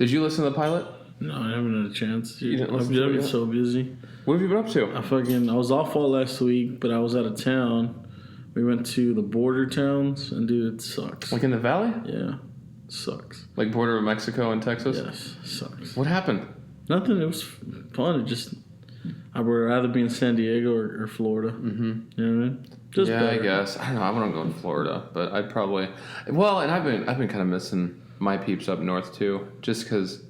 Did you listen to the pilot? No, I haven't had a chance. You didn't listen I've to it been yet? so busy. What have you been up to? I was off all last week, but I was out of town. We went to the border towns, and dude, it sucks. Like in the valley? Yeah, it sucks. Like border of Mexico and Texas? Yes, it sucks. What happened? Nothing. It was fun. I would rather be in San Diego or Florida. Mm-hmm. You know what I mean? Just yeah, better. I guess. I don't know. I want to go to Florida, but I'd probably. Well, and I've been kind of missing my peeps up north too, just because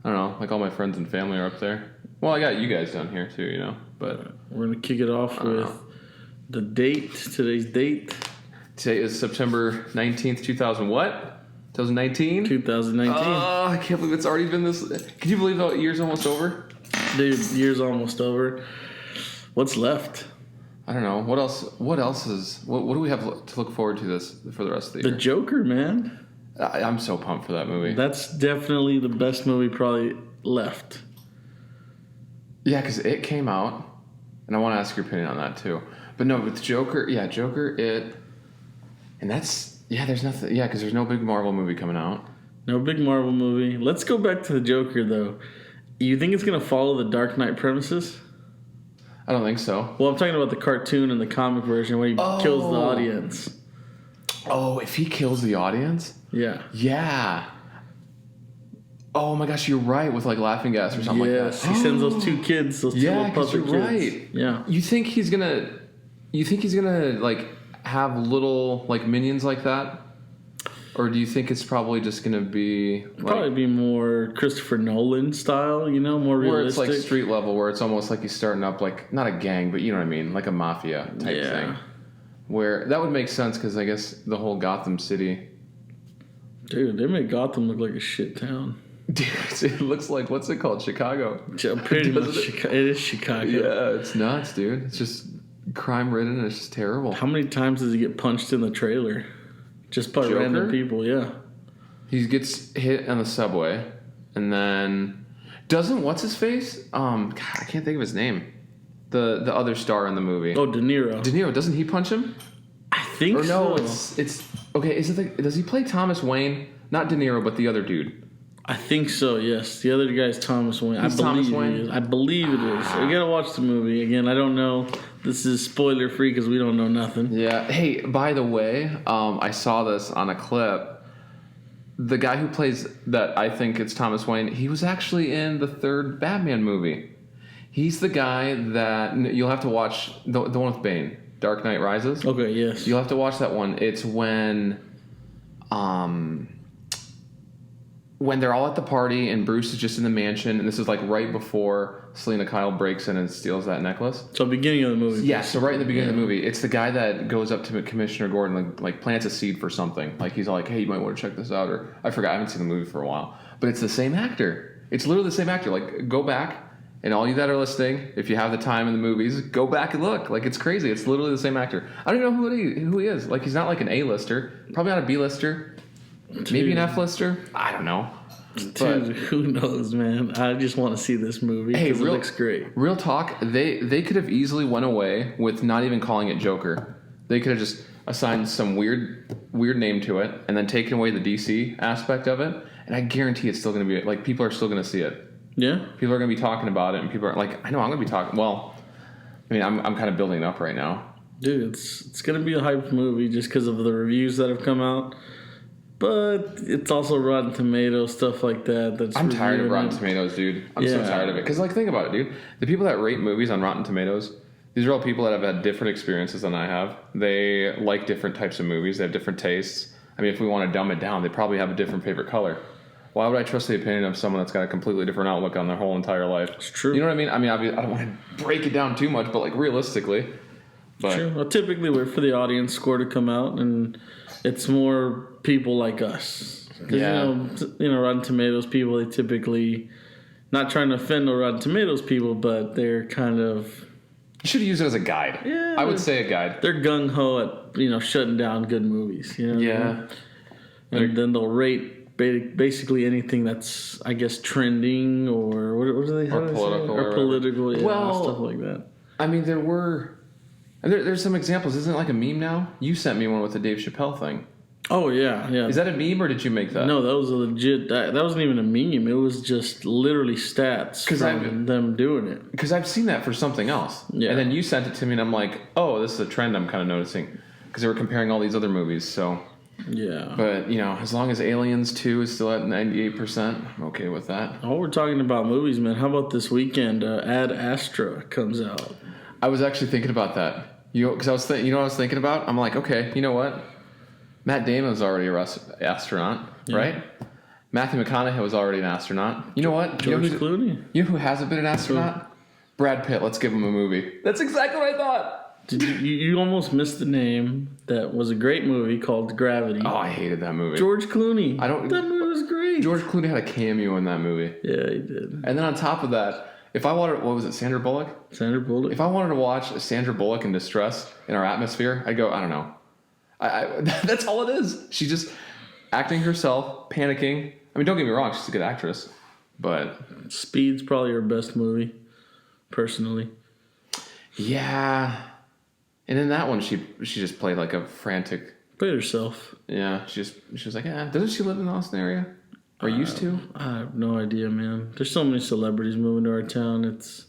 I don't know. Like all my friends and family are up there. Well, I got you guys down here too, you know. But we're gonna kick it off with the date. Today's date. Today is September 19th, 2000. What? 2019. 2019. Oh, I can't believe it's already been this. Can you believe the year's almost over? Dude, year's almost over. What's left? I don't know. What else? What do we have to look forward to for the rest of the year? The Joker, man. I'm so pumped for that movie. That's definitely the best movie probably left. Yeah, because it came out, and I want to ask your opinion on that too. But no, with Joker, and that's, there's nothing, because there's no big Marvel movie coming out. No big Marvel movie. Let's go back to the Joker, though. You think it's going to follow the Dark Knight premises? I don't think so. Well, I'm talking about the cartoon and the comic version where he kills the audience. Oh, if he kills the audience? Yeah. Yeah. Oh my gosh, you're right, with like laughing gas or something like that. Yes, he sends those two kids, those two little puppet you're kids. Right. Yeah. You think he's gonna like have little like minions like that? Or do you think it's probably just gonna be like, probably be more Christopher Nolan style, you know, more realistic. Where it's like street level, where it's almost like he's starting up like not a gang, but you know what I mean, like a mafia type thing. Where that would make sense because I guess the whole Gotham City. Dude, they make Gotham look like a shit town. Dude, it looks like, what's it called? Chicago. Pretty much. It is Chicago. Yeah, it's nuts, dude. It's just crime ridden and it's just terrible. How many times does he get punched in the trailer? Just by Joker? random people, yeah. He gets hit on the subway and then what's his face? God, I can't think of his name. The other star in the movie. Oh, De Niro. De Niro, doesn't he punch him? I think so. Or no, so. it's okay, does he play Thomas Wayne? Not De Niro, but the other dude. I think so, yes. The other guy's Thomas Wayne. He's Thomas Wayne? I believe it is. We gotta watch the movie. Again, I don't know. This is spoiler free because we don't know nothing. Yeah. Hey, by the way, I saw this on a clip. The guy who plays that, I think it's Thomas Wayne, he was actually in the third Batman movie. He's the guy that you'll have to watch, the one with Bane, Dark Knight Rises. Okay, yes. You'll have to watch that one. It's when they're all at the party and Bruce is just in the mansion, and this is like right before Selena Kyle breaks in and steals that necklace. So beginning of the movie. Yeah, so right in the beginning of the movie, it's the guy that goes up to Commissioner Gordon, like plants a seed for something. Like he's all like, hey, you might want to check this out, or I forgot, I haven't seen the movie for a while. But it's the same actor. It's literally the same actor. Like, go back, and all you that are listening, if you have the time in the movies, go back and look. Like, it's crazy. It's literally the same actor. I don't even know who he is. Like, he's not like an A-lister. Probably not a B-lister. Maybe an F-lister. I don't know. Dude, who knows, man? I just want to see this movie because it looks great. Real talk, they could have easily went away with not even calling it Joker. They could have just assigned some weird name to it and then taken away the DC aspect of it, and I guarantee it's still going to be, like, people are still going to see it. Yeah? People are going to be talking about it, and people are like, I know I'm going to be talking. Well, I mean, I'm kind of building it up right now. Dude, it's going to be a hype movie just because of the reviews that have come out. But it's also Rotten Tomatoes, stuff like that. I'm tired of Rotten Tomatoes, dude. I'm so tired of it. Because, like, think about it, dude. The people that rate movies on Rotten Tomatoes, these are all people that have had different experiences than I have. They like different types of movies. They have different tastes. I mean, if we want to dumb it down, they probably have a different favorite color. Why would I trust the opinion of someone that's got a completely different outlook on their whole entire life? It's true. You know what I mean? I mean, obviously, I don't want to break it down too much, but, like, realistically. But, true. Well, typically, we're for the audience score to come out, and it's more people like us. Yeah. You know, Rotten Tomatoes people, they typically, not trying to offend the Rotten Tomatoes people, but they're kind of... You should use it as a guide. Yeah. I would say a guide. They're gung-ho at, shutting down good movies. You know? Yeah. And then they'll rate basically anything that's, I guess, trending or... What do they Or political. Or political, yeah, well, stuff like that. I mean, there were... There's some examples. Isn't it like a meme now? You sent me one with the Dave Chappelle thing. Oh yeah, yeah. Is that a meme or did you make that? No, that was a legit. That wasn't even a meme. It was just literally stats from them doing it. Because I've seen that for something else. Yeah. And then you sent it to me, and I'm like, oh, this is a trend I'm kind of noticing. Because they were comparing all these other movies, so. Yeah. But, as long as Aliens 2 is still at 98%, I'm okay with that. Oh, we're talking about movies, man. How about this weekend? Ad Astra comes out. I was actually thinking about that. Because I was what I was thinking about? I'm like, okay, you know what? Matt Damon was already an astronaut, right? Matthew McConaughey was already an astronaut. You know what? George Clooney. You know who hasn't been an astronaut? Brad Pitt. Let's give him a movie. That's exactly what I thought. You almost missed the name. That was a great movie called Gravity. Oh, I hated that movie. George Clooney. That movie was great. George Clooney had a cameo in that movie. Yeah, he did. And then on top of that, if I wanted, what was it, Sandra Bullock? Sandra Bullock. If I wanted to watch Sandra Bullock in distress in our atmosphere, I'd go, I don't know. That's all it is. She's just acting herself, panicking. I mean, don't get me wrong, she's a good actress, but Speed's probably her best movie, personally. Yeah, and in that one, she just played like a frantic. Played herself. Yeah, she was like, doesn't she live in the Austin area? Or used to? I have no idea, man. There's so many celebrities moving to our town. It's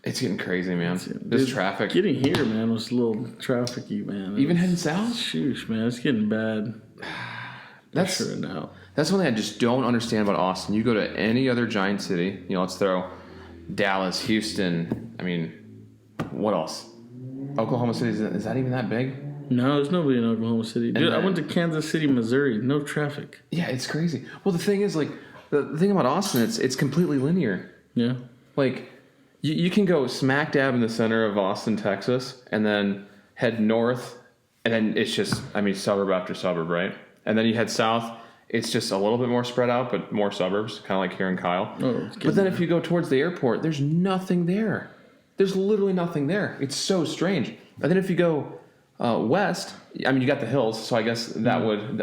getting crazy, man. There's traffic. Getting here, man, was a little trafficky, man. Even heading south? Sheesh, man. It's getting bad. That's sure now. That's one thing I just don't understand about Austin. You go to any other giant city, let's throw Dallas, Houston. I mean, what else? Oklahoma City, is that even that big? No, there's nobody in Oklahoma City. Dude, I went to Kansas City, Missouri. No traffic. Yeah, it's crazy. Well, the thing is, like, the thing about Austin, it's completely linear. Yeah. Like, you can go smack dab in the center of Austin, Texas, and then head north, and then it's just, suburb after suburb, right? And then you head south, it's just a little bit more spread out, but more suburbs, kind of like here in Kyle. Oh, but then if you go towards the airport, there's nothing there. There's literally nothing there. It's so strange. And then if you go west, you got the hills, so I guess that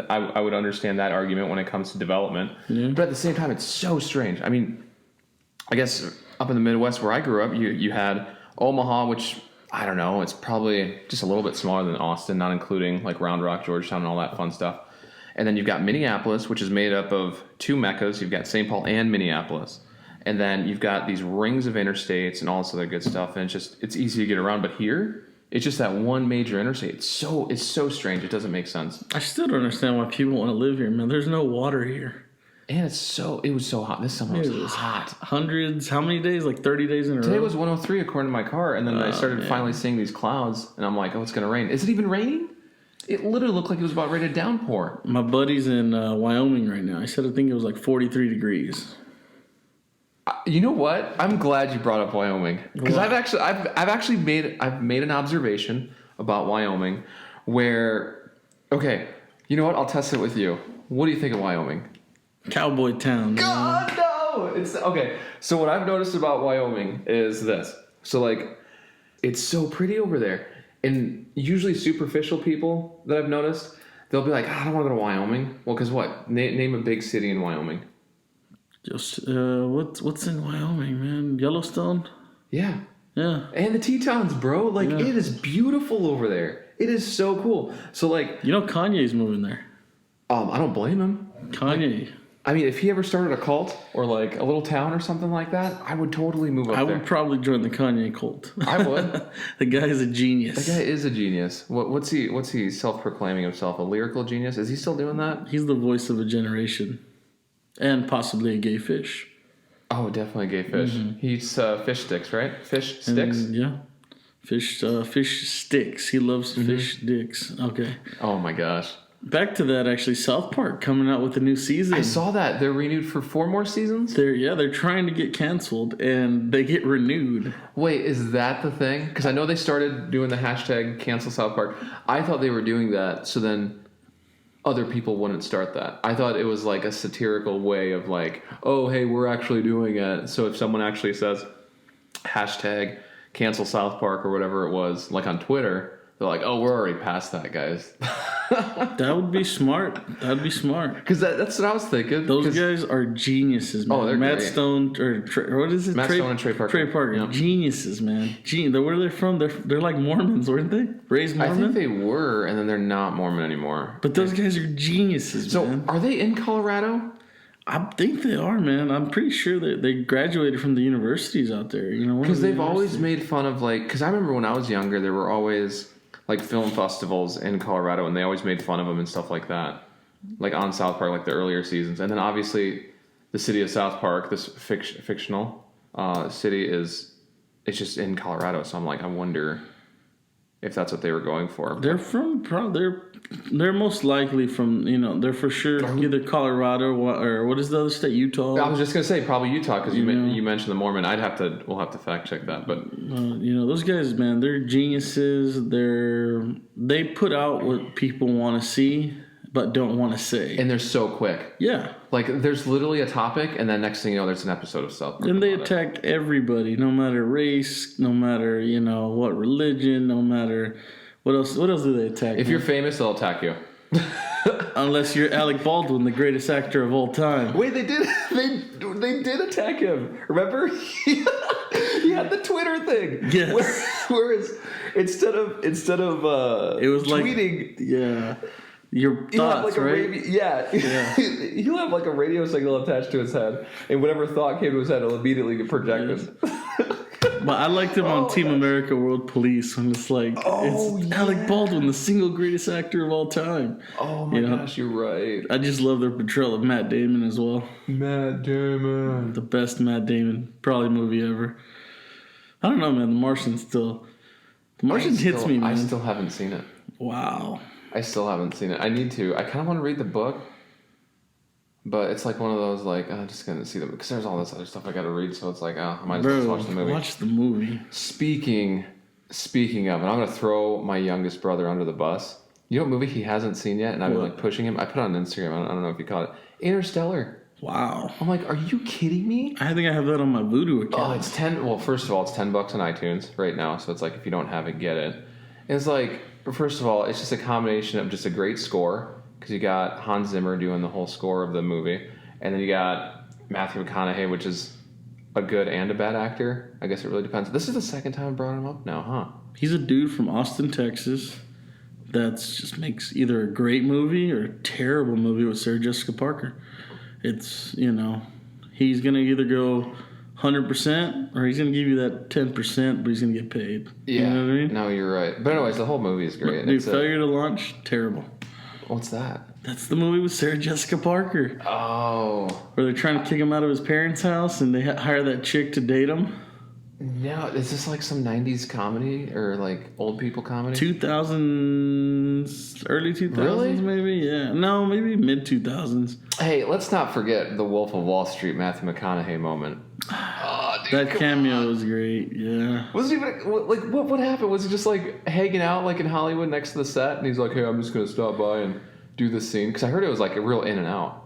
I would understand that argument when it comes to development. Yeah. But at the same time, it's so strange. I guess up in the Midwest where I grew up, you had Omaha, which I don't know, it's probably just a little bit smaller than Austin, not including like Round Rock, Georgetown, and all that fun stuff. And then you've got Minneapolis, which is made up of two meccas. You've got St. Paul and Minneapolis. And then you've got these rings of interstates and all this other good stuff. And it's easy to get around. But here, it's just that one major interstate. It's so strange. It doesn't make sense. I still don't understand why people want to live here, man. There's no water here. And it was so hot. This summer was hot. Hundreds, how many days? Like 30 days in a row? Today was 103 according to my car. And then I started finally seeing these clouds. And I'm like, oh, it's going to rain. Is it even raining? It literally looked like it was about ready to downpour. My buddy's in Wyoming right now. I said I think it was like 43 degrees. You know what? I'm glad you brought up Wyoming because I've actually made an observation about Wyoming where, okay, you know what? I'll test it with you. What do you think of Wyoming? Cowboy town. God, no! It's okay. So what I've noticed about Wyoming is this. So like, it's so pretty over there. And usually superficial people that I've noticed, they'll be like, I don't want to go to Wyoming. Well, because what? Name a big city in Wyoming. Just what's in Wyoming, man? Yellowstone? Yeah. Yeah. And the Tetons, bro. Like, It is beautiful over there. It is so cool. So, like... Kanye's moving there. I don't blame him. Kanye. If he ever started a cult or, like, a little town or something like that, I would totally move up there. I would probably join the Kanye cult. I would. The guy is a genius. The guy is a genius. What's he self-proclaiming himself? A lyrical genius? Is he still doing that? He's the voice of a generation. And possibly a gay fish. Oh, definitely a gay fish. Mm-hmm. He eats fish sticks, right? Fish sticks? Yeah. Fish sticks. He loves fish dicks. Okay. Oh, my gosh. Back to that, actually, South Park coming out with a new season. I saw that. They're renewed for 4 more seasons? They're trying to get canceled, and they get renewed. Wait, is that the thing? Because I know they started doing the hashtag cancel South Park. I thought they were doing that so then other people wouldn't start that. I thought it was like a satirical way of like, oh, hey, we're actually doing it. So if someone actually says hashtag cancel South Park or whatever it was, like on Twitter, they're like, oh, we're already past that, guys. That would be smart. That'd be smart. Because that's what I was thinking. Those guys are geniuses, man. Oh, they're Matt great. Stone or what is it? Matt Stone and Trey Parker. Trey Parker, Yep. geniuses, man. Where are they from? They're like Mormons, weren't they? Raised I Mormon. think they were, and then they're not Mormon anymore. But those guys are geniuses, So, man. are they in Colorado? I think they are, man. I'm pretty sure they graduated from the universities out there. You know, Because they've always made fun of, like... Because I remember when I was younger, there were always, like, film festivals in Colorado, and they always made fun of them and stuff like that. Like, on South Park, like, the earlier seasons. And then, obviously, the city of South Park, this fictional city, it's just in Colorado. So I'm like, I wonder if that's what they were going for. They're from they're most likely from, you know, they're for sure either Colorado or what is the other state, Utah. I was just gonna say probably Utah because you mentioned the Mormon. We'll have to fact check that, but you know, those guys, man, they're geniuses. They put out what people want to see but don't want to say, and they're so quick. Yeah, like there's literally a topic, and then next thing you know, there's an episode of South Park. And they attack everybody, no matter race, no matter, you know, what religion, no matter what else. What else do they attack? If you're famous, they'll attack you. Unless you're Alec Baldwin, the greatest actor of all time. Wait, they did attack him. Remember? He had the Twitter thing. Yes. Whereas instead of it was tweeting, like, yeah. Your thoughts, right? He'll have like a radio signal attached to his head, and whatever thought came to his head, it'll immediately get projected. But I liked him on Team America World Police when it's like, Alec Baldwin, the single greatest actor of all time. Oh my gosh, you're right. I just love their portrayal of Matt Damon as well. Matt Damon. The best Matt Damon, probably movie ever. I don't know, man. The Martian hits me, man. I still haven't seen it. Wow. I still haven't seen it. I need to. I kind of want to read the book, but it's like one of those like I'm just gonna see them because there's all this other stuff I got to read. So it's like I might as well just watch the movie. Watch the movie. Speaking of, and I'm gonna throw my youngest brother under the bus. You know what movie he hasn't seen yet, and I've been like pushing him. I put it on Instagram. I don't know if you caught it. Interstellar. Wow. I'm like, are you kidding me? I think I have that on my Voodoo account. Oh, it's 10. Well, first of all, it's $10 on iTunes right now. So it's like if you don't have it, get it. And it's like. First of all, it's just a combination of just a great score because you got Hans Zimmer doing the whole score of the movie, and then you got Matthew McConaughey, which is a good and a bad actor. I guess it really depends. This is the second time I brought him up now, huh? He's a dude from Austin, Texas. That's just makes either a great movie or a terrible movie with Sarah Jessica Parker. It's, you know, he's gonna either go 100%, or he's going to give you that 10%, but he's going to get paid. Yeah. You know what I mean? No, you're right. But anyways, the whole movie is great. Dude, Failure to Launch, terrible. What's that? That's the movie with Sarah Jessica Parker. Oh. Where they're trying to kick him out of his parents' house, and they hire that chick to date him. No, is this like some 90s comedy or like old people comedy? 2000s, early 2000s Really? maybe? Yeah. No, maybe mid 2000s. Hey, let's not forget the Wolf of Wall Street Matthew McConaughey moment. Oh, dude, That cameo was great, yeah. Was it even like what happened? Was he just like hanging out like in Hollywood next to the set, and he's like, "Hey, I'm just gonna stop by and do this scene"? Because I heard it was like a real in and out.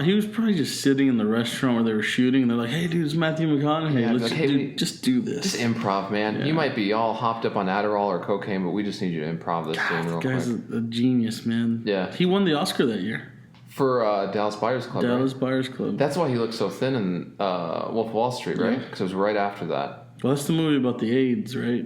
He was probably just sitting in the restaurant where they were shooting, and they're like, "Hey, dude, it's Matthew McConaughey. Yeah, Let's like, hey, just do this. Just improv, man. Yeah. You might be all hopped up on Adderall or cocaine, but we just need you to improv this scene real quick." Guy's a genius, man. Yeah. He won the Oscar that year. For Dallas Buyers Club. Dallas right? Buyers Club. That's why he looked so thin in Wolf of Wall Street, right? Because it was right after that. Well, that's the movie about the AIDS, right?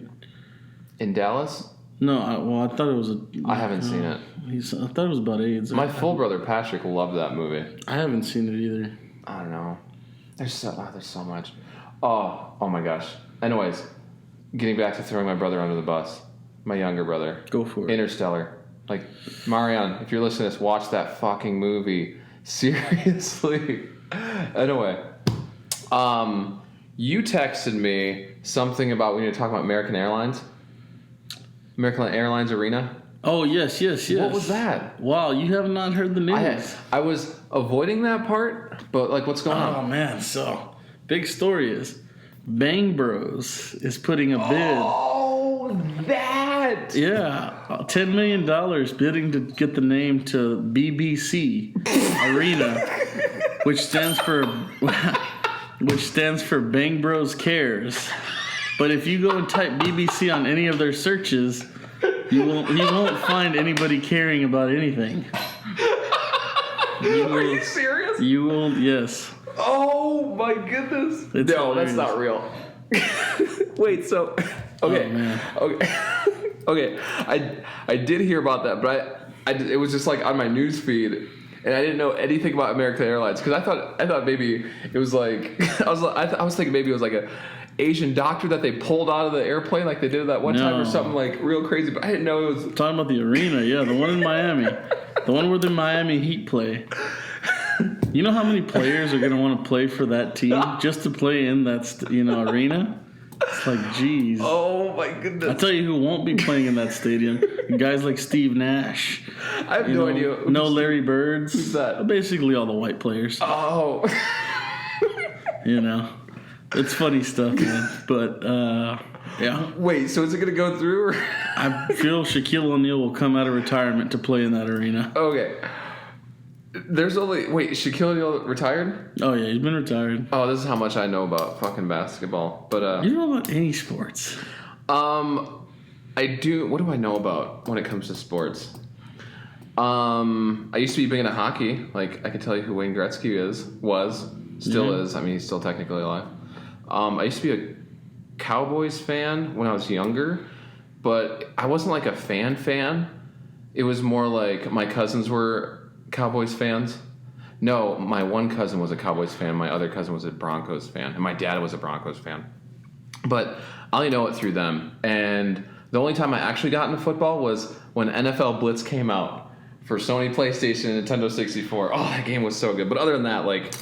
In Dallas? No, I thought it was I haven't seen it. I thought it was about AIDS. My full brother Patrick loved that movie. I haven't seen it either. I don't know. There's so much. Oh my gosh. Anyways, getting back to throwing my brother under the bus. My younger brother. Go for it. Interstellar. Like, Marion, if you're listening to this, watch that fucking movie. Seriously. Anyway, you texted me something about we need to talk about American Airlines. American Airlines Arena. Oh, yes. What was that? Wow, you have not heard the news. I was avoiding that part, but like, what's going on? Oh, man. So, big story is Bang Bros is putting a bid. Oh, that! Yeah, $10 million bidding to get the name to BBC Arena, which stands for Bang Bros Cares. But if you go and type BBC on any of their searches, You won't find anybody caring about anything. Are you serious? You won't. Yes. Oh my goodness! It's no, hilarious. that's not real. Wait, so okay, Oh, man. okay, okay. I did hear about that, but it was just like on my news feed, and I didn't know anything about American Airlines because I thought maybe it was like I was thinking maybe it was like a Asian doctor that they pulled out of the airplane like they did that one time or something like real crazy. But I didn't know it was talking about the arena. Yeah, the one in Miami, the one where the Miami Heat play. You know how many players are going to want to play for that team just to play in that arena? It's like, geez. Oh my goodness! I tell you who won't be playing in that stadium: guys like Steve Nash. I have no idea. No Larry Birds. Who's that? Basically all the white players. Oh. It's funny stuff, man. But yeah. Wait, so is it gonna go through? Or? I feel Shaquille O'Neal will come out of retirement to play in that arena. Okay. Shaquille O'Neal retired? Oh yeah, he's been retired. Oh, this is how much I know about fucking basketball. But you don't know about any sports. I do. What do I know about when it comes to sports? I used to be big into hockey. Like I can tell you who Wayne Gretzky still is. I mean, he's still technically alive. I used to be a Cowboys fan when I was younger, but I wasn't like a fan. It was more like my cousins were Cowboys fans. No, my one cousin was a Cowboys fan. My other cousin was a Broncos fan. And my dad was a Broncos fan. But I only know it through them. And the only time I actually got into football was when NFL Blitz came out for Sony PlayStation and Nintendo 64. Oh, that game was so good. But other than that, like,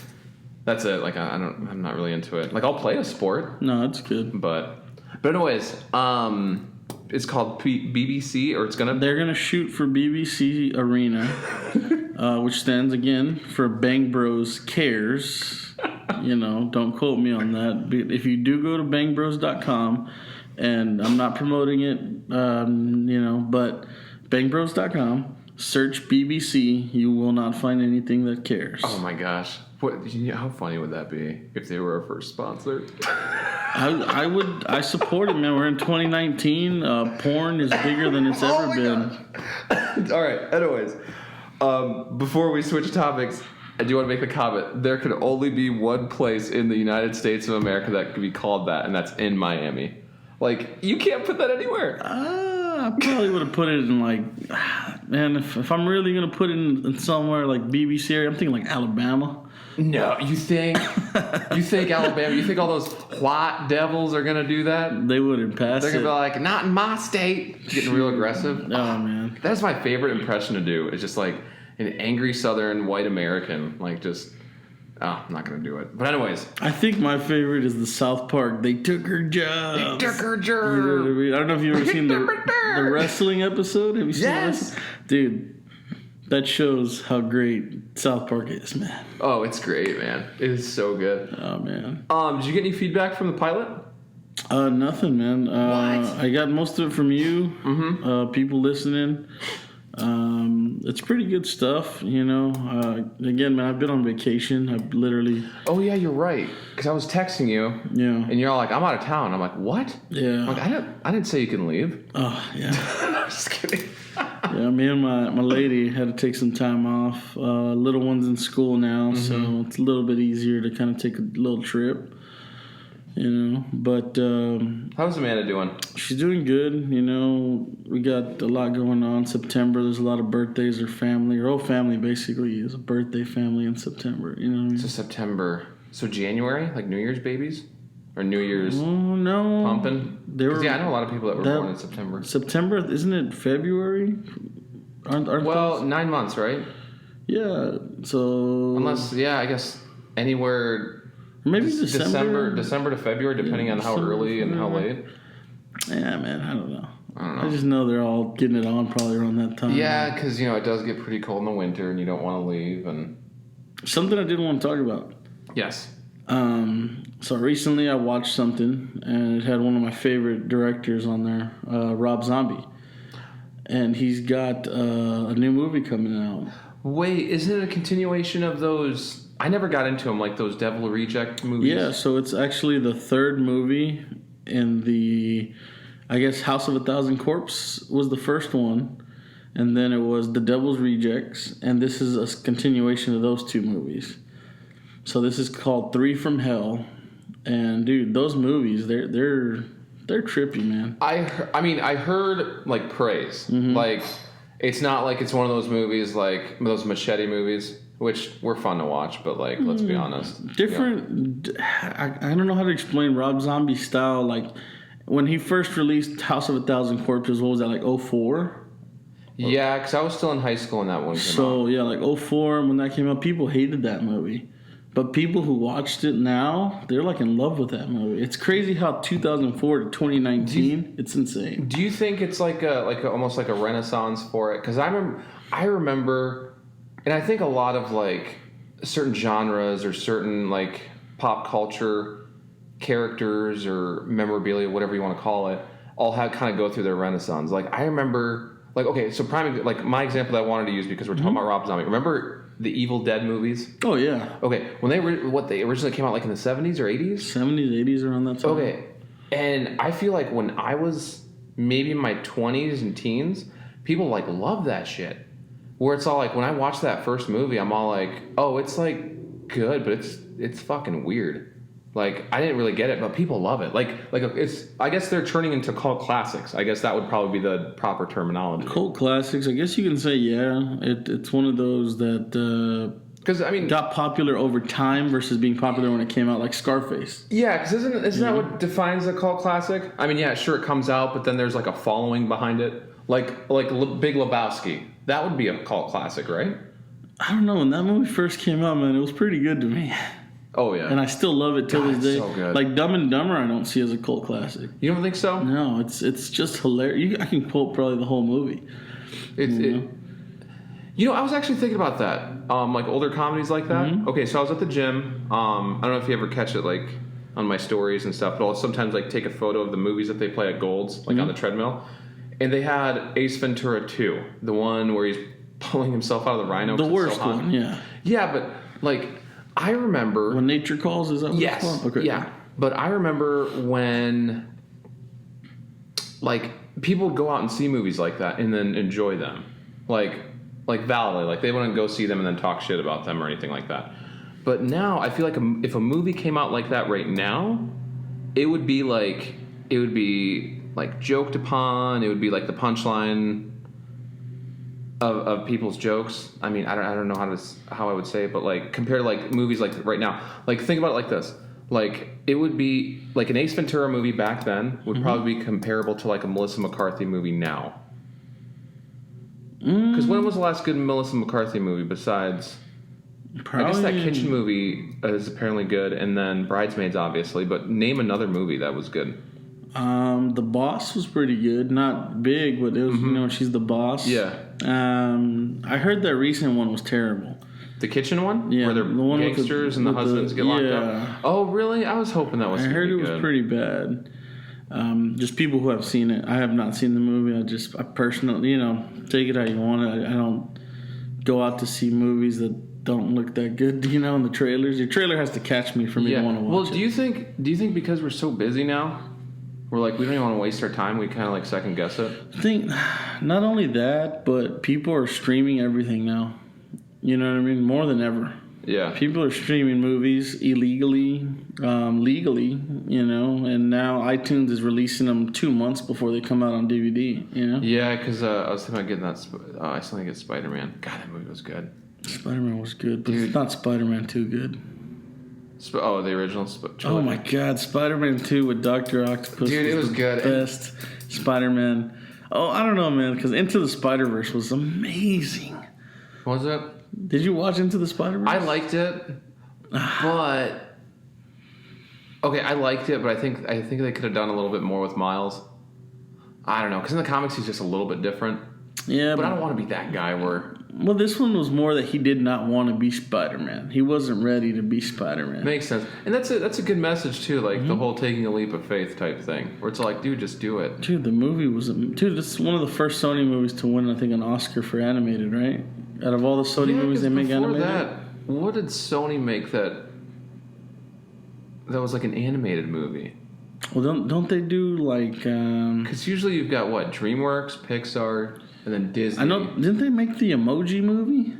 that's it. Like, I'm not really into it. Like, I'll play a sport. No, it's good. But anyways, it's called BBC, or They're gonna shoot for BBC Arena, which stands again for Bang Bros Cares. Don't quote me on that. But if you do go to bangbros.com, and I'm not promoting it, but bangbros.com, search BBC, you will not find anything that cares. Oh my gosh. How funny would that be if they were our first sponsor? I support it, man. We're in 2019. Porn is bigger than it's ever been. All right. Anyways, before we switch topics, I do want to make the comment. There could only be one place in the United States of America that could be called that, and that's in Miami. Like, you can't put that anywhere. I probably would have put it in man, if I'm really going to put it in somewhere like BBC area, I'm thinking like Alabama. No, you think Alabama? You think all those white devils are gonna do that? They wouldn't pass. They're gonna be like, not in my state. Getting real aggressive. Oh man, that's my favorite impression to do. It's just like an angry Southern white American, like just. Oh, I'm not gonna do it. But anyways, I think my favorite is the South Park. They took her job. They took her job. You know what I mean? I don't know if you've ever seen the wrestling episode. Have you seen Yes, dude. That shows how great South Park is, man. Oh, it's great, man. It is so good. Oh, man. Did you get any feedback from the pilot? Nothing, man. What? I got most of it from you. Mm-hmm. People listening. It's pretty good stuff, Again, man, I've been on vacation. I've literally... Oh, yeah, you're right. Because I was texting you. Yeah. And you're all like, I'm out of town. I'm like, what? Yeah. I'm like, I didn't say you can leave. Oh, yeah. I'm just kidding. Yeah, me and my lady had to take some time off. Little one's in school now, so it's a little bit easier to kind of take a little trip, But how's Amanda doing? she's doing good. We got a lot going on. September, there's a lot of birthdays. Her whole family basically is a birthday family in September. You know what I mean? So September. So January, like New Year's babies, or New Year's Oh no, pumping. I know a lot of people that were born in September. September, isn't it February? Aren't Well, those? 9 months, right? Yeah. So Unless, I guess anywhere. maybe December December to February, depending on how December, early and how late. Yeah, man, I don't know. I don't know. I just know they're all getting it on probably around that time. Yeah, because it does get pretty cold in the winter, and you don't want to leave. And Something I didn't want to talk about. yes. So recently I watched something, and it had one of my favorite directors on there, Rob Zombie. And he's got a new movie coming out. Wait, isn't it a continuation of those? I never got into them, like those Devil Reject movies. Yeah, so it's actually the third movie in the I guess House of a Thousand Corpses was the first one, and then it was The Devil's Rejects, and this is a continuation of those two movies. So this is called Three from Hell, and dude, those movies they're trippy, man. I mean I heard like praise. Like it's not like it's one of those movies like those machete movies, which were fun to watch, but like let's be honest, Different. I don't know how to explain Rob Zombie's style. Like when he first released House of a Thousand Corpses, what was that, like 04? Yeah, because I was still in high school when that one came out. So yeah, like 04 when that came out, people hated that movie. But people who watched it now, they're like in love with that movie. It's crazy how 2004 to 2019, it's insane. Do you think it's like almost like a renaissance for it? Because I remember, and I think a lot of like certain genres or certain like pop culture characters or memorabilia, whatever you want to call it, all have kind of go through their renaissance. Like I remember, like okay, so like my example that I wanted to use because we're talking about Rob Zombie. Remember the Evil Dead movies? Oh yeah. Okay, when they originally came out like in the 70s or 80s? 70s, 80s, around that time. Okay, and I feel like when I was maybe in my 20s and teens, people like love that shit. Where it's all like when I watched that first movie, I'm all like, oh, it's like good, but it's fucking weird. Like I didn't really get it, but people love it. Like it's. I guess they're turning into cult classics. I guess that would probably be the proper terminology. Cult classics. I guess you can say it's one of those that. Because I mean, got popular over time versus being popular when it came out, like Scarface. Yeah, because isn't that what defines a cult classic? I mean, yeah, sure, it comes out, but then there's like a following behind it, like Big Lebowski. That would be a cult classic, right? I don't know. When that movie first came out, man, it was pretty good to me. Oh yeah, and I still love it till this day. So good. Like Dumb and Dumber, I don't see as a cult classic. You don't think so? No, it's just hilarious. I can quote probably the whole movie. You know, I was actually thinking about that. Like older comedies like that. Mm-hmm. Okay, so I was at the gym. I don't know if you ever catch it like on my stories and stuff, but I'll sometimes like take a photo of the movies that they play at Gold's, like on the treadmill. And they had Ace Ventura 2, the one where he's pulling himself out of the rhino. The worst one, yeah. Yeah, but like I remember When Nature Calls, is that what yes, it's called? Okay. Yeah. But I remember when like people would go out and see movies like that and then enjoy them. Like validly, like they wouldn't go see them and then talk shit about them or anything like that. But now I feel like if a movie came out like that right now, it would be like joked upon. It would be like the punchline of people's jokes. I mean, I don't know how I would say it, but like compared to like movies like right now, like think about it like this. Like it would be like an Ace Ventura movie back then would probably be comparable to like a Melissa McCarthy movie now. Because when was the last good Melissa McCarthy movie besides? Probably, I guess that Kitchen movie is apparently good, and then Bridesmaids, obviously. But name another movie that was good. The Boss was pretty good. Not big, but it was she's the boss. Yeah. I heard that recent one was terrible. The Kitchen one? Yeah. Where they're gangsters and the husbands get locked up? Oh, really? I was hoping that was good. I heard it was pretty bad. Just people who have seen it. I have not seen the movie. I personally, take it how you want it. I don't go out to see movies that don't look that good, in the trailers. Your trailer has to catch me for me to want to watch it. Well, do you think because we're so busy now, we're like, we don't even want to waste our time, we kind of like second guess it? I think not only that, but people are streaming everything now. You know what I mean? More than ever. Yeah. People are streaming movies illegally, legally, and now iTunes is releasing them 2 months before they come out on DVD, Yeah, because I was thinking about getting that. I still think it's Spider-Man. God, that movie was good. Spider-Man was good, but it's not Spider-Man 2 good. The original. Oh my God, Spider-Man 2 with Dr. Octopus. Dude, it was good. Best Spider-Man. Oh, I don't know, man, because Into the Spider-Verse was amazing. Was it? Did you watch Into the Spider-Verse? I liked it, but okay, I liked it, but I think they could have done a little bit more with Miles. I don't know, because in the comics he's just a little bit different. Yeah, but I don't want to be that guy where. Well, this one was more that he did not want to be Spider-Man. He wasn't ready to be Spider-Man. Makes sense, and that's a good message too, like the whole taking a leap of faith type thing, where it's like, dude, just do it. Dude, the movie was it's one of the first Sony movies to win, I think, an Oscar for animated, right? Out of all the Sony movies they make animated. What did Sony make that was like an animated movie? Well, don't they do like? Because usually you've got what? DreamWorks, Pixar, and then Disney. I know. Didn't they make the Emoji Movie?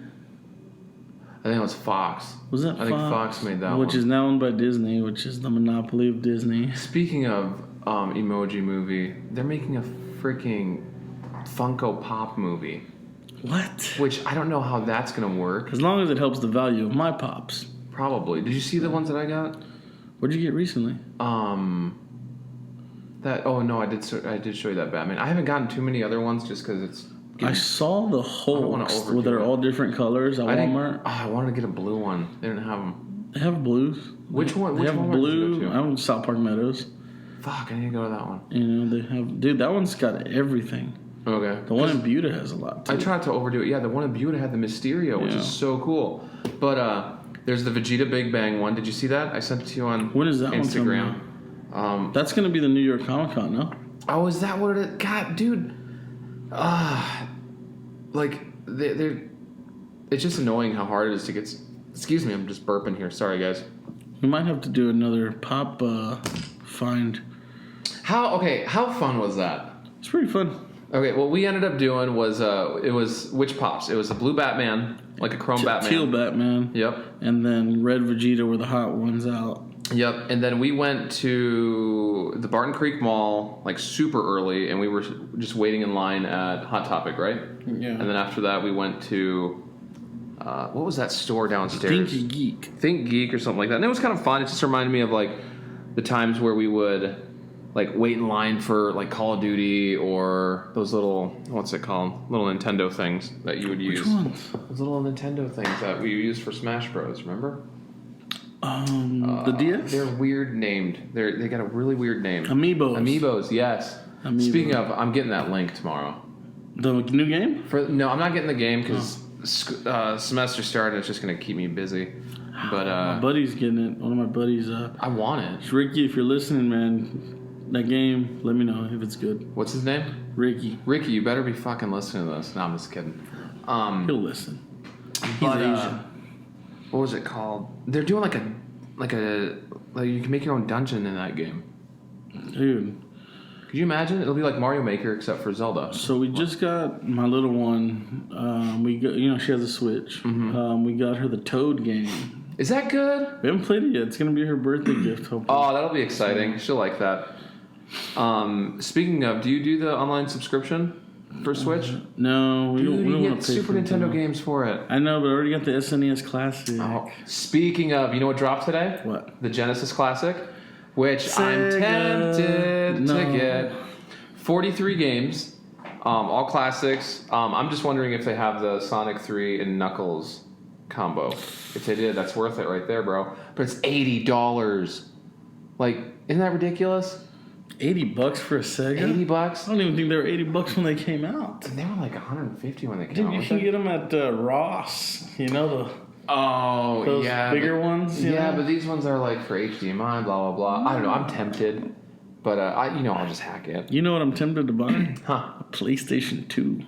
I think it was Fox. Was that Fox? I think Fox made that one. Which is now owned by Disney, which is the monopoly of Disney. Speaking of Emoji Movie, they're making a freaking Funko Pop movie. What? Which I don't know how that's going to work. As long as it helps the value of my Pops. Probably. Did you see the ones that I got? What'd you get recently? Oh no, I did show you that Batman. I haven't gotten too many other ones just because it's. I saw the Hulks where they're all different colors at Walmart. I wanted to get a blue one. They didn't have them. They have blues. Which one? They Which have Walmart blue. did you go to? I don't South Park Meadows. Fuck, I need to go to that one. You know they have. Dude, that one's got everything. Okay. The one in Buda has a lot too. I tried to overdo it. Yeah, the one in Buda had the Mysterio, which is so cool. But there's the Vegeta Big Bang one. Did you see that? I sent it to you on when is that Instagram. One that's gonna be the New York Comic Con, no? Oh, is that what it is? God, dude. Like they're. It's just annoying how hard it is to get. Excuse me, I'm just burping here. Sorry, guys. We might have to do another pop find. How fun was that? It's pretty fun. Okay, what we ended up doing was it was which pops? It was a blue Batman, like a chrome Batman. Teal Batman. Yep. And then red Vegeta were the hot ones out. Yep. And then we went to the Barton Creek Mall like super early, and we were just waiting in line at Hot Topic, right? Yeah. And then after that, we went to what was that store downstairs? Think Geek or something like that. And it was kind of fun. It just reminded me of like the times where we would like wait in line for like Call of Duty or those little what's it called? Little Nintendo things that you would use. Which ones? Those little Nintendo things that we used for Smash Bros. Remember? The DS? They're weird named. They got a really weird name. Amiibos, yes. Amiibo. Speaking of, I'm getting that link tomorrow. The new game? No, I'm not getting the game because semester started. It's just gonna keep me busy. But my buddy's getting it. One of my buddies. I want it. Ricky, if you're listening, man, that game. Let me know if it's good. What's his name? Ricky. Ricky, you better be fucking listening to this. No, I'm just kidding. He'll listen. He's Asian. What was it called? They're doing like you can make your own dungeon in that game. Dude. Could you imagine? It'll be like Mario Maker except for Zelda. So we just got my little one. We got, she has a Switch. Mm-hmm. We got her the Toad game. Is that good? We haven't played it yet. It's gonna be her birthday gift. Hopefully. Oh, that'll be exciting. She'll like that. Speaking of, do you do the online subscription for Switch? No, we don't you want get to pay Super for Nintendo games for it. I know, but I already got the SNES Classic. Oh. Speaking of, you know what dropped today? What? The Genesis Classic, which I'm tempted to get. 43 games, all classics. I'm just wondering if they have the Sonic 3 and Knuckles combo. If they did, that's worth it right there, bro. But it's $80. Like, isn't that ridiculous? $80 for a Sega? $80? I don't even think they were $80 when they came out. They were like $150 when they came out. Dude, you can get them at Ross. Those yeah, bigger ones. Yeah, but these ones are like for HDMI, blah blah blah. I don't know. I'm tempted, but I'll just hack it. You know what I'm tempted to buy? Huh? A PlayStation 2.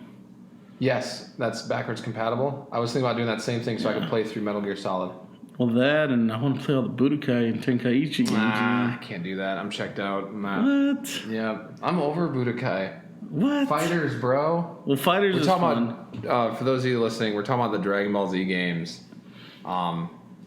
Yes, that's backwards compatible. I was thinking about doing that same thing so I could play through Metal Gear Solid. Well, that, and I want to play all the Budokai and Tenkaichi games. I can't do that. I'm checked out. What? Yeah, I'm over Budokai. What? Fighters, bro. Well, Fighters is fun. For those of you listening, we're talking about the Dragon Ball Z games.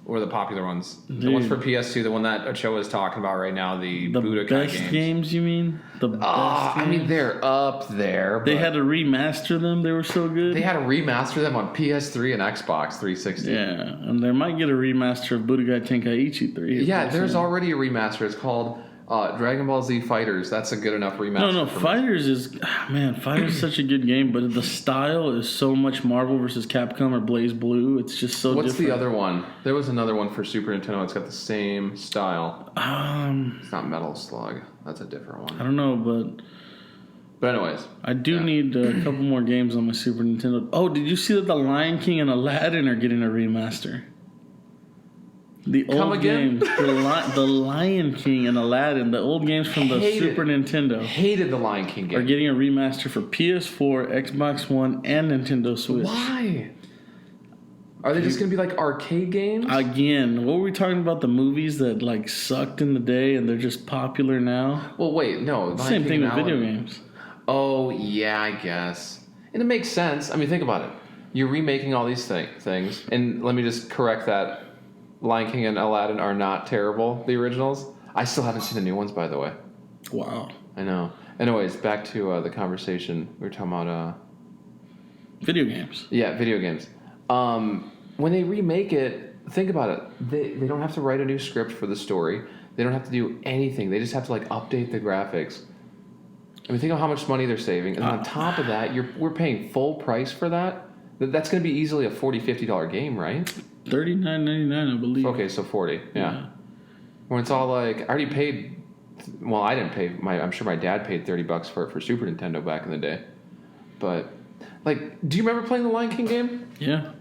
Or the popular ones. Dude. The ones for PS2, the one that Ochoa is talking about right now, the Budokai best games, you mean? The best I mean, they're up there. They had to remaster them. They were so good. They had to remaster them on PS3 and Xbox 360. Yeah, and they might get a remaster of Budokai Tenkaichi 3. Yeah, there's already a remaster. It's called Dragon Ball Z Fighters. That's a good enough remaster. No, Fighters is... Fighters is such a good game, but the style is so much Marvel versus Capcom or Blaze Blue. It's just so What's different. the other one? There was another one for Super Nintendo. It's got the same style. It's not Metal Slug. That's a different one. I don't know, But anyways. I do need a couple more games on my Super Nintendo. Oh, did you see that The Lion King and Aladdin are getting a remaster? The old games, the Lion King and Aladdin, the old games from the Super Nintendo. Hated the Lion King game. Are getting a remaster for PS4, Xbox One, and Nintendo Switch. Why? Are they just going to be like arcade games? Again, what were we talking about? The movies that like sucked in the day and they're just popular now? Well, wait, no. Same thing with video games. Oh, yeah, I guess. And it makes sense. I mean, think about it. You're remaking all these things. And let me just correct that. Lion King and Aladdin are not terrible, the originals. I still haven't seen the new ones, by the way. Wow. I know. Anyways, back to the conversation. We were talking about... video games. Yeah, video games. When they remake it, think about it. They don't have to write a new script for the story. They don't have to do anything. They just have to like update the graphics. I mean, think of how much money they're saving. And on top of that, we're paying full price for that. That's going to be easily a $40, $50 game, right? $39.99, I believe. Okay, so 40. Yeah. When it's all like, I already paid. Well, I didn't pay. I'm sure my dad paid $30 for it for Super Nintendo back in the day. But like, do you remember playing the Lion King game? Yeah.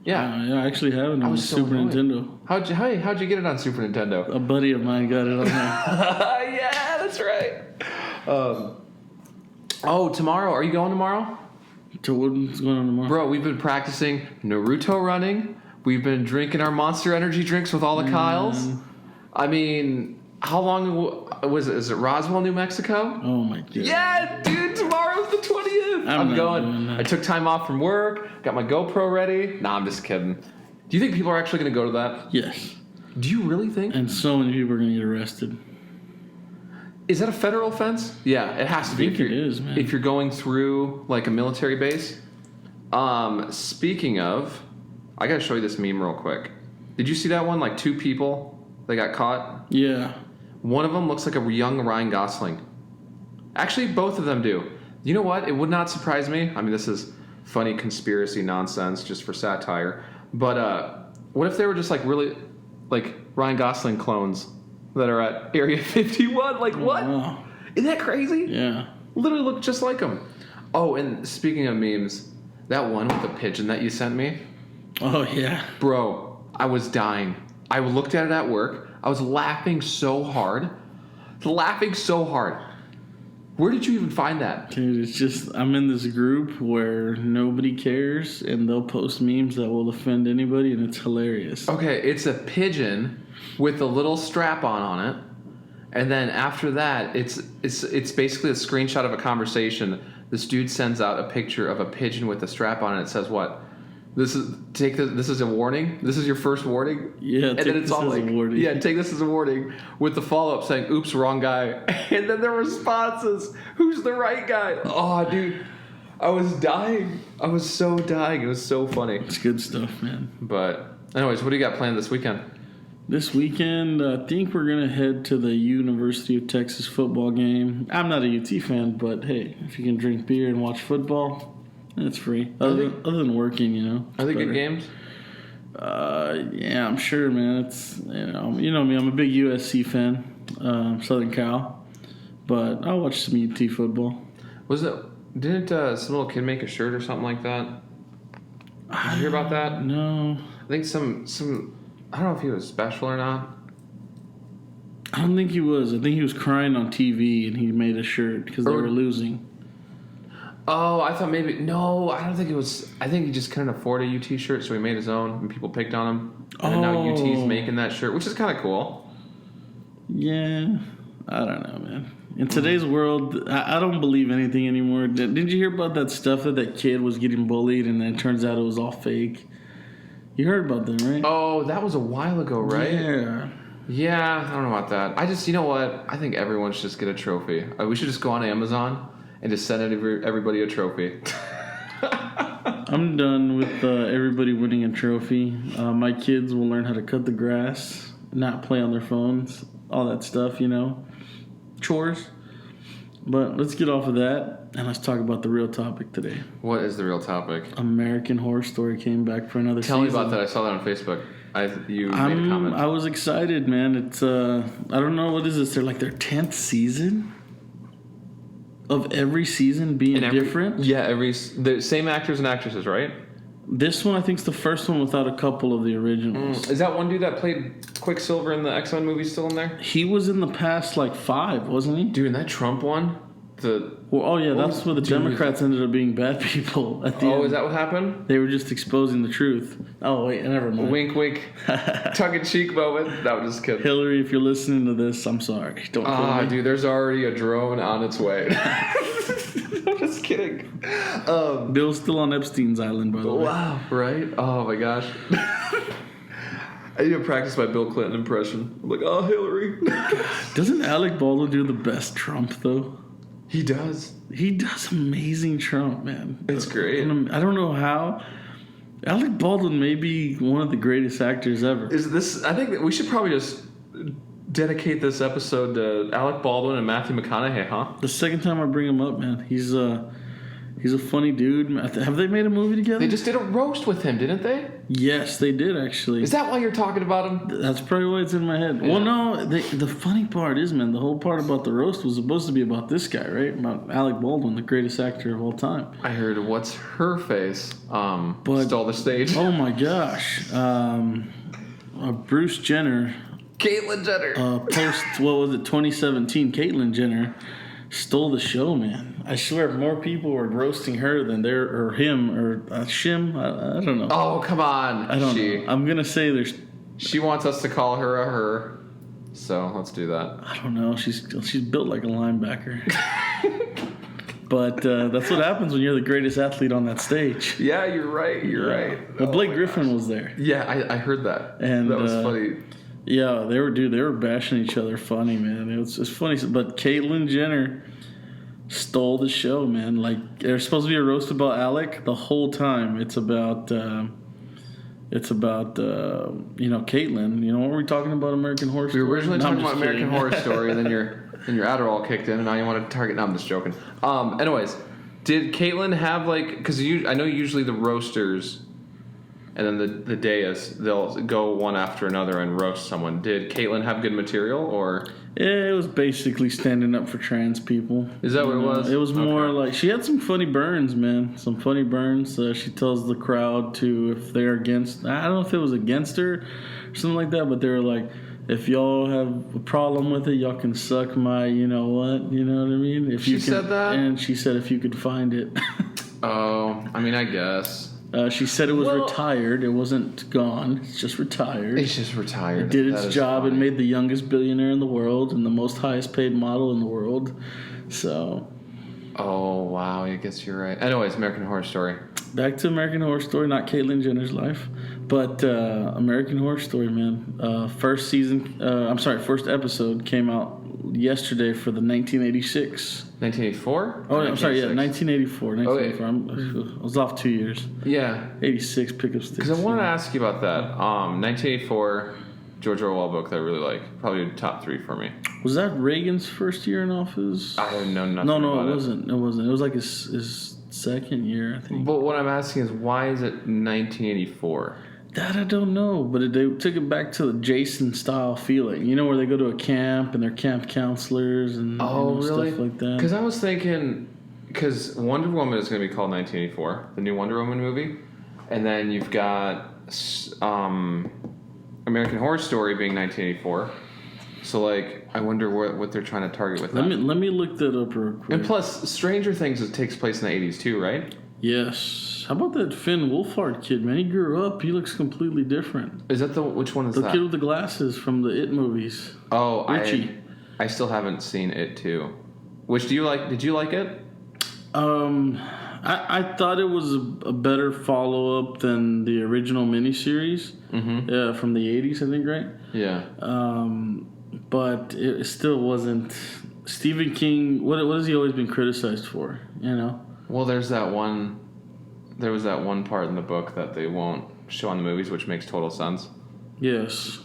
Yeah. Yeah, I actually have it on Super Nintendo. How'd you get it on Super Nintendo? A buddy of mine got it on there. Yeah, that's right. Tomorrow. Are you going tomorrow? So what's going on tomorrow? Bro, we've been practicing Naruto running. We've been drinking our Monster Energy drinks with all the Kyles. I mean, how long was it? Is it Roswell, New Mexico? Oh my god. Yeah, dude, tomorrow's the 20th. I'm going. I took time off from work, got my GoPro ready. Nah, I'm just kidding. Do you think people are actually going to go to that? Yes. Do you really think? And so many people are going to get arrested. Is that a federal offense? Yeah, it has to be. I think it is, man. If you're going through like a military base. Speaking of, I got to show you this meme real quick. Did you see that one? Like 2 people, they got caught? Yeah. One of them looks like a young Ryan Gosling. Actually, both of them do. You know what? It would not surprise me. I mean, this is funny conspiracy nonsense just for satire. But what if they were just like really like Ryan Gosling clones that are at Area 51? Like, what? Wow. Isn't that crazy? Yeah. Literally look just like him. Oh, and speaking of memes, that one with the pigeon that you sent me. Oh, yeah. Bro, I was dying. I looked at it at work. I was laughing so hard. Where did you even find that? Dude, it's just, I'm in this group where nobody cares, and they'll post memes that will offend anybody, and it's hilarious. Okay, it's a pigeon with a little strap-on on it. And then after that, it's basically a screenshot of a conversation. This dude sends out a picture of a pigeon with a strap-on, and it says what? This is a warning. This is your first warning. Yeah, and then it's all like, yeah, take this as a warning with the follow-up saying, "Oops, wrong guy." And then the responses, "Who's the right guy?" Oh, dude, I was dying. I was so dying. It was so funny. It's good stuff, man. But anyways, what do you got planned this weekend? This weekend, I think we're gonna head to the University of Texas football game. I'm not a UT fan, but hey, if you can drink beer and watch football. It's free. Other than working, you know. Are they good games? Yeah, I'm sure, man. It's you know me. I'm a big USC fan, Southern Cal, but I'll watch some UT football. Didn't some little kid make a shirt or something like that? Did you hear about that? No. I think some. I don't know if he was special or not. I don't think he was. I think he was crying on TV and he made a shirt because they were losing. Oh, I thought maybe... No, I don't think it was... I think he just couldn't afford a UT shirt, so he made his own, and people picked on him. And now UT's making that shirt, which is kind of cool. Yeah. I don't know, man. In today's world, I don't believe anything anymore. Did you hear about that stuff that kid was getting bullied, and then it turns out it was all fake? You heard about that, right? Oh, that was a while ago, right? Yeah. Yeah, I don't know about that. You know what? I think everyone should just get a trophy. We should just go on Amazon... and just send everybody a trophy. I'm done with everybody winning a trophy. My kids will learn how to cut the grass, not play on their phones, all that stuff, you know. Chores. But let's get off of that, and let's talk about the real topic today. What is the real topic? American Horror Story came back for another season. Tell me about that. I saw that on Facebook. You made a comment. I was excited, man. It's, I don't know, what is this? They're like their 10th season? Of every season being different? Yeah, the same actors and actresses, right? This one, I think, is the first one without a couple of the originals. Is that one dude that played Quicksilver in the X-Men movie still in there? He was in the past, like, 5, wasn't he? Dude, in that Trump one, That's where the Democrats ended up being bad people at the end. Oh, is that what happened? They were just exposing the truth. Oh, wait, never mind. Wink, wink. Tongue-in-cheek moment. No, I'm just kidding. Hillary, if you're listening to this, I'm sorry. Don't kill me. Dude, there's already a drone on its way. I'm just kidding. Bill's still on Epstein's island, by the way. Wow, right? Oh, my gosh. I need to practice my Bill Clinton impression. I'm like, oh, Hillary. Doesn't Alec Baldwin do the best Trump, though? He does. He does amazing Trump, man. It's great. I don't know how. Alec Baldwin may be one of the greatest actors ever. I think that we should probably just dedicate this episode to Alec Baldwin and Matthew McConaughey, huh? The second time I bring him up, man, he's a funny dude. Have they made a movie together? They just did a roast with him, didn't they? Yes, they did, actually. Is that why you're talking about him? That's probably why it's in my head. Yeah. Well, no, the funny part is, man, the whole part about the roast was supposed to be about this guy, right? About Alec Baldwin, the greatest actor of all time. I heard What's Her Face stole the stage. Oh, my gosh. Bruce Jenner. Caitlyn Jenner. 2017, Caitlyn Jenner stole the show, man. I swear more people were roasting her than him or Shim. I don't know. Oh, come on. I don't know. I'm going to say there's... She wants us to call her a her. So let's do that. I don't know. She's built like a linebacker. But that's what happens when you're the greatest athlete on that stage. Yeah, you're right. You're right. Well, Blake Griffin was there. Yeah, I heard that. And that was funny. Yeah, they were bashing each other funny, man. It's funny. But Caitlyn Jenner stole the show, man. Like, there's supposed to be a roast about Alec the whole time. It's about Caitlyn. You know, what were we talking about? American Horror Story? We were originally talking about American Horror Story, and then your Adderall kicked in, and now you want to target. No, I'm just joking. Anyways, did Caitlyn have because I know usually the roasters, and then the dais, they'll go one after another and roast someone. Did Caitlyn have good material, or? Yeah, it was basically standing up for trans people. Is that what it was? It was more like she had some funny burns, man. Some funny burns. She tells the crowd if they're against. I don't know if it was against her or something like that, but they were like, if y'all have a problem with it, y'all can suck my, you know what? You know what I mean? She said that? And she said if you could find it. Oh, I mean, I guess. She said it was retired. It wasn't gone. It's just retired. It's just retired. It did its job. Funny. It made the youngest billionaire in the world and the most highest paid model in the world. So. Oh, wow. I guess you're right. Anyways, American Horror Story. Back to American Horror Story, not Caitlyn Jenner's life, but American Horror Story, man. First episode came out yesterday for the 1986. 1984? Oh, I'm sorry, yeah, 1984. 1984. Okay. I was off 2 years. Yeah. 86, pick up sticks. Because I wanted to ask you about that. 1984, George Orwell book that I really like. Probably top 3 for me. Was that Reagan's first year in office? I don't know nothing No, about it wasn't. It wasn't. It was like his second year, I think. But what I'm asking is, why is it 1984? That I don't know, but they took it back to the Jason style feeling. You know, where they go to a camp and they're camp counselors and really? Stuff like that. Because I was thinking, because Wonder Woman is going to be called 1984, the new Wonder Woman movie, and then you've got American Horror Story being 1984. So, I wonder what they're trying to target with that. Let me look that up real quick. And plus, Stranger Things takes place in the 80s too, right? Yes. How about that Finn Wolfhard kid, man? He grew up. He looks completely different. Is that which one is that? The kid with the glasses from the It movies. Oh, Richie. I still haven't seen It too. Which do you like? Did you like it? I thought it was a better follow-up than the original miniseries. Mm-hmm. From the 80s, I think, right? Yeah. But it still wasn't... Stephen King, what has he always been criticized for, you know? Well, there was that one part in the book that they won't show on the movies, which makes total sense. Yes.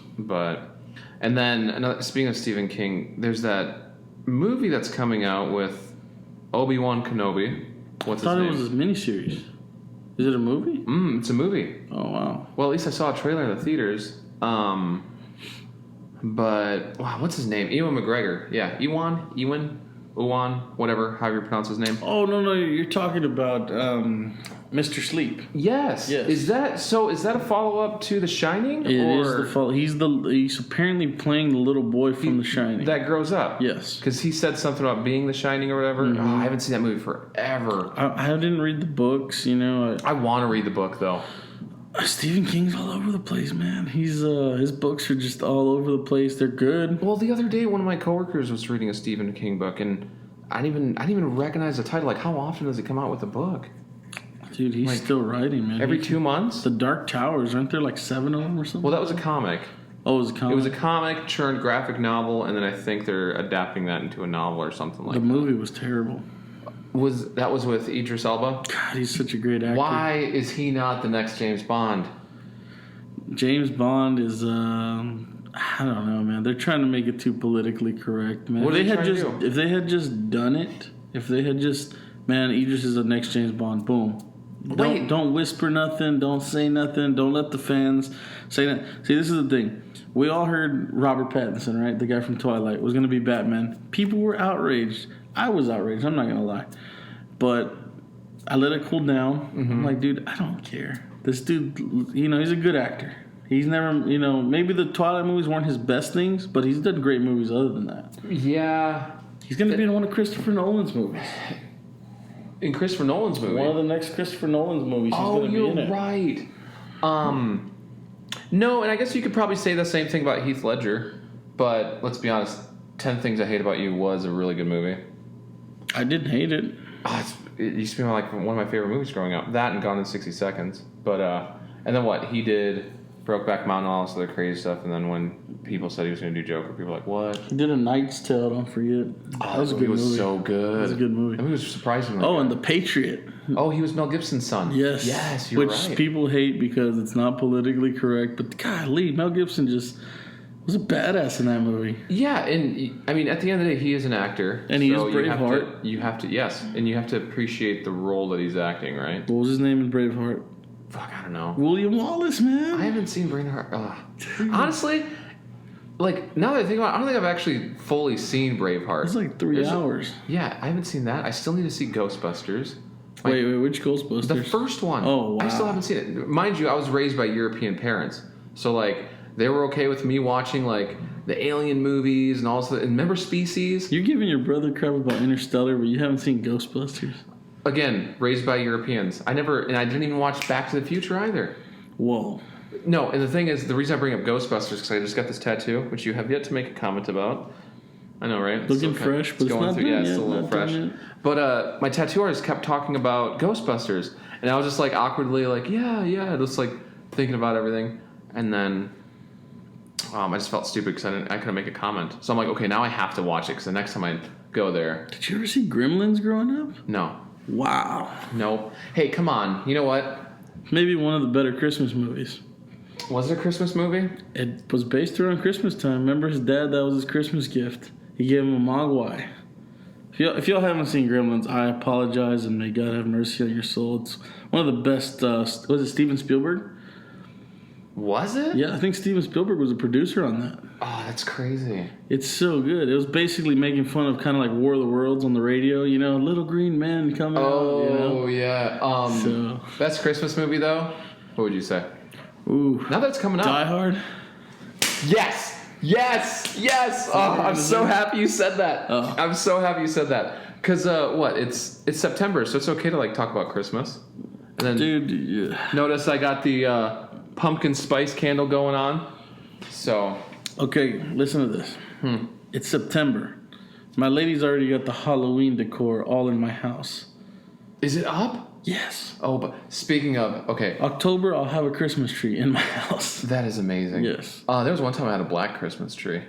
And then, speaking of Stephen King, there's that movie that's coming out with Obi-Wan Kenobi. What's his name? I thought it was his miniseries. Is it a movie? It's a movie. Oh, wow. Well, at least I saw a trailer in the theaters. But, wow, what's his name? Ewan McGregor. Yeah, Ewan? Uwan, whatever, however you pronounce his name. Oh no, you're talking about Mr. Sleep. Yes. Is that a follow up to The Shining? It is the follow. He's apparently playing the little boy from The Shining that grows up. Yes, because he said something about being The Shining or whatever. Mm-hmm. Oh, I haven't seen that movie forever. I didn't read the books. I want to read the book though. Stephen King's all over the place, man. He's his books are just all over the place. They're good. Well, the other day, one of my coworkers was reading a Stephen King book, and I didn't even recognize the title. Like, how often does he come out with a book? Dude, he's still writing, man. Every 2 months? The Dark Towers, aren't there like 7 of them or something? Well, that was a comic. Oh, it was a comic? It was a comic turned graphic novel, and then I think they're adapting that into a novel or something like that. The movie was terrible. That was with Idris Elba? God, he's such a great actor. Why is he not the next James Bond? James Bond is, I don't know, man. They're trying to make it too politically correct, man. What are they trying to do? If they had just done it, man, Idris is the next James Bond. Boom. Don't whisper nothing. Don't say nothing. Don't let the fans say that. See, this is the thing. We all heard Robert Pattinson, right? The guy from Twilight was going to be Batman. People were outraged. I was outraged. I'm not going to lie. But I let it cool down. Mm-hmm. I'm like, dude, I don't care. This dude, he's a good actor. He's never, maybe the Twilight movies weren't his best things, but he's done great movies other than that. Yeah. He's going to be in one of Christopher Nolan's movies. In Christopher Nolan's movie? One of the next Christopher Nolan's movies he's going to be in it. Oh, you're right. No, and I guess you could probably say the same thing about Heath Ledger, but let's be honest, 10 Things I Hate About You was a really good movie. I didn't hate it. It used to be like one of my favorite movies growing up. That and Gone in 60 Seconds. But, and then what? He did Brokeback Mountain, all this other crazy stuff, and then when people said he was going to do Joker, people were like, what? He did A Knight's Tale, don't forget. That was a good movie. It was so good. It was a good movie. That movie was surprisingly good. And The Patriot. Oh, he was Mel Gibson's son. Yes, you're right. Which people hate because it's not politically correct, but golly, Mel Gibson just was a badass in that movie. Yeah, and I mean, at the end of the day, he is an actor. And he is Braveheart. You have to appreciate the role that he's acting, right? What was his name in Braveheart? Fuck, I don't know. William Wallace, man. I haven't seen Braveheart. Honestly, like, now that I think about it, I don't think I've actually fully seen Braveheart. It's like 3 hours. Yeah, I haven't seen that. I still need to see Ghostbusters. Wait, which Ghostbusters? The first one. Oh, wow. I still haven't seen it. Mind you, I was raised by European parents. So, like, they were okay with me watching, like, the Alien movies and all this. And remember Species? You're giving your brother crap about Interstellar, but you haven't seen Ghostbusters? Again, raised by Europeans. I didn't even watch Back to the Future either. Whoa. No, and the thing is, the reason I bring up Ghostbusters is because I just got this tattoo, which you have yet to make a comment about. I know, right? Looking fresh, but it's not done yet. It's still a little fresh. But my tattoo artist kept talking about Ghostbusters, and I was just like awkwardly like, yeah, just like thinking about everything, and then I just felt stupid because I couldn't make a comment. So I'm like, okay, now I have to watch it because the next time I go there. Did you ever see Gremlins growing up? No. Wow. Nope. Hey, come on. You know what? Maybe one of the better Christmas movies. Was it a Christmas movie? It was based around Christmas time. Remember his dad? That was his Christmas gift. He gave him a Mogwai. If y'all haven't seen Gremlins, I apologize and may God have mercy on your soul. It's one of the best. Was it Steven Spielberg? Was it? Yeah, I think Steven Spielberg was a producer on that. Oh, that's crazy. It's so good. It was basically making fun of kind of like War of the Worlds on the radio, little green men coming out. Oh, yeah. Best Christmas movie, though? What would you say? Ooh. Now that it's coming up. Die Hard? Yes! Oh, I'm so happy you said that. Oh. I'm so happy you said that. Because, it's September, so it's okay to, like, talk about Christmas. And then, dude, yeah. Notice I got the pumpkin spice candle going on. So. Okay, listen to this. It's September. My lady's already got the Halloween decor all in my house. Is it up? Yes. Oh, but speaking of, okay. October, I'll have a Christmas tree in my house. That is amazing. Yes. There was one time I had a black Christmas tree. It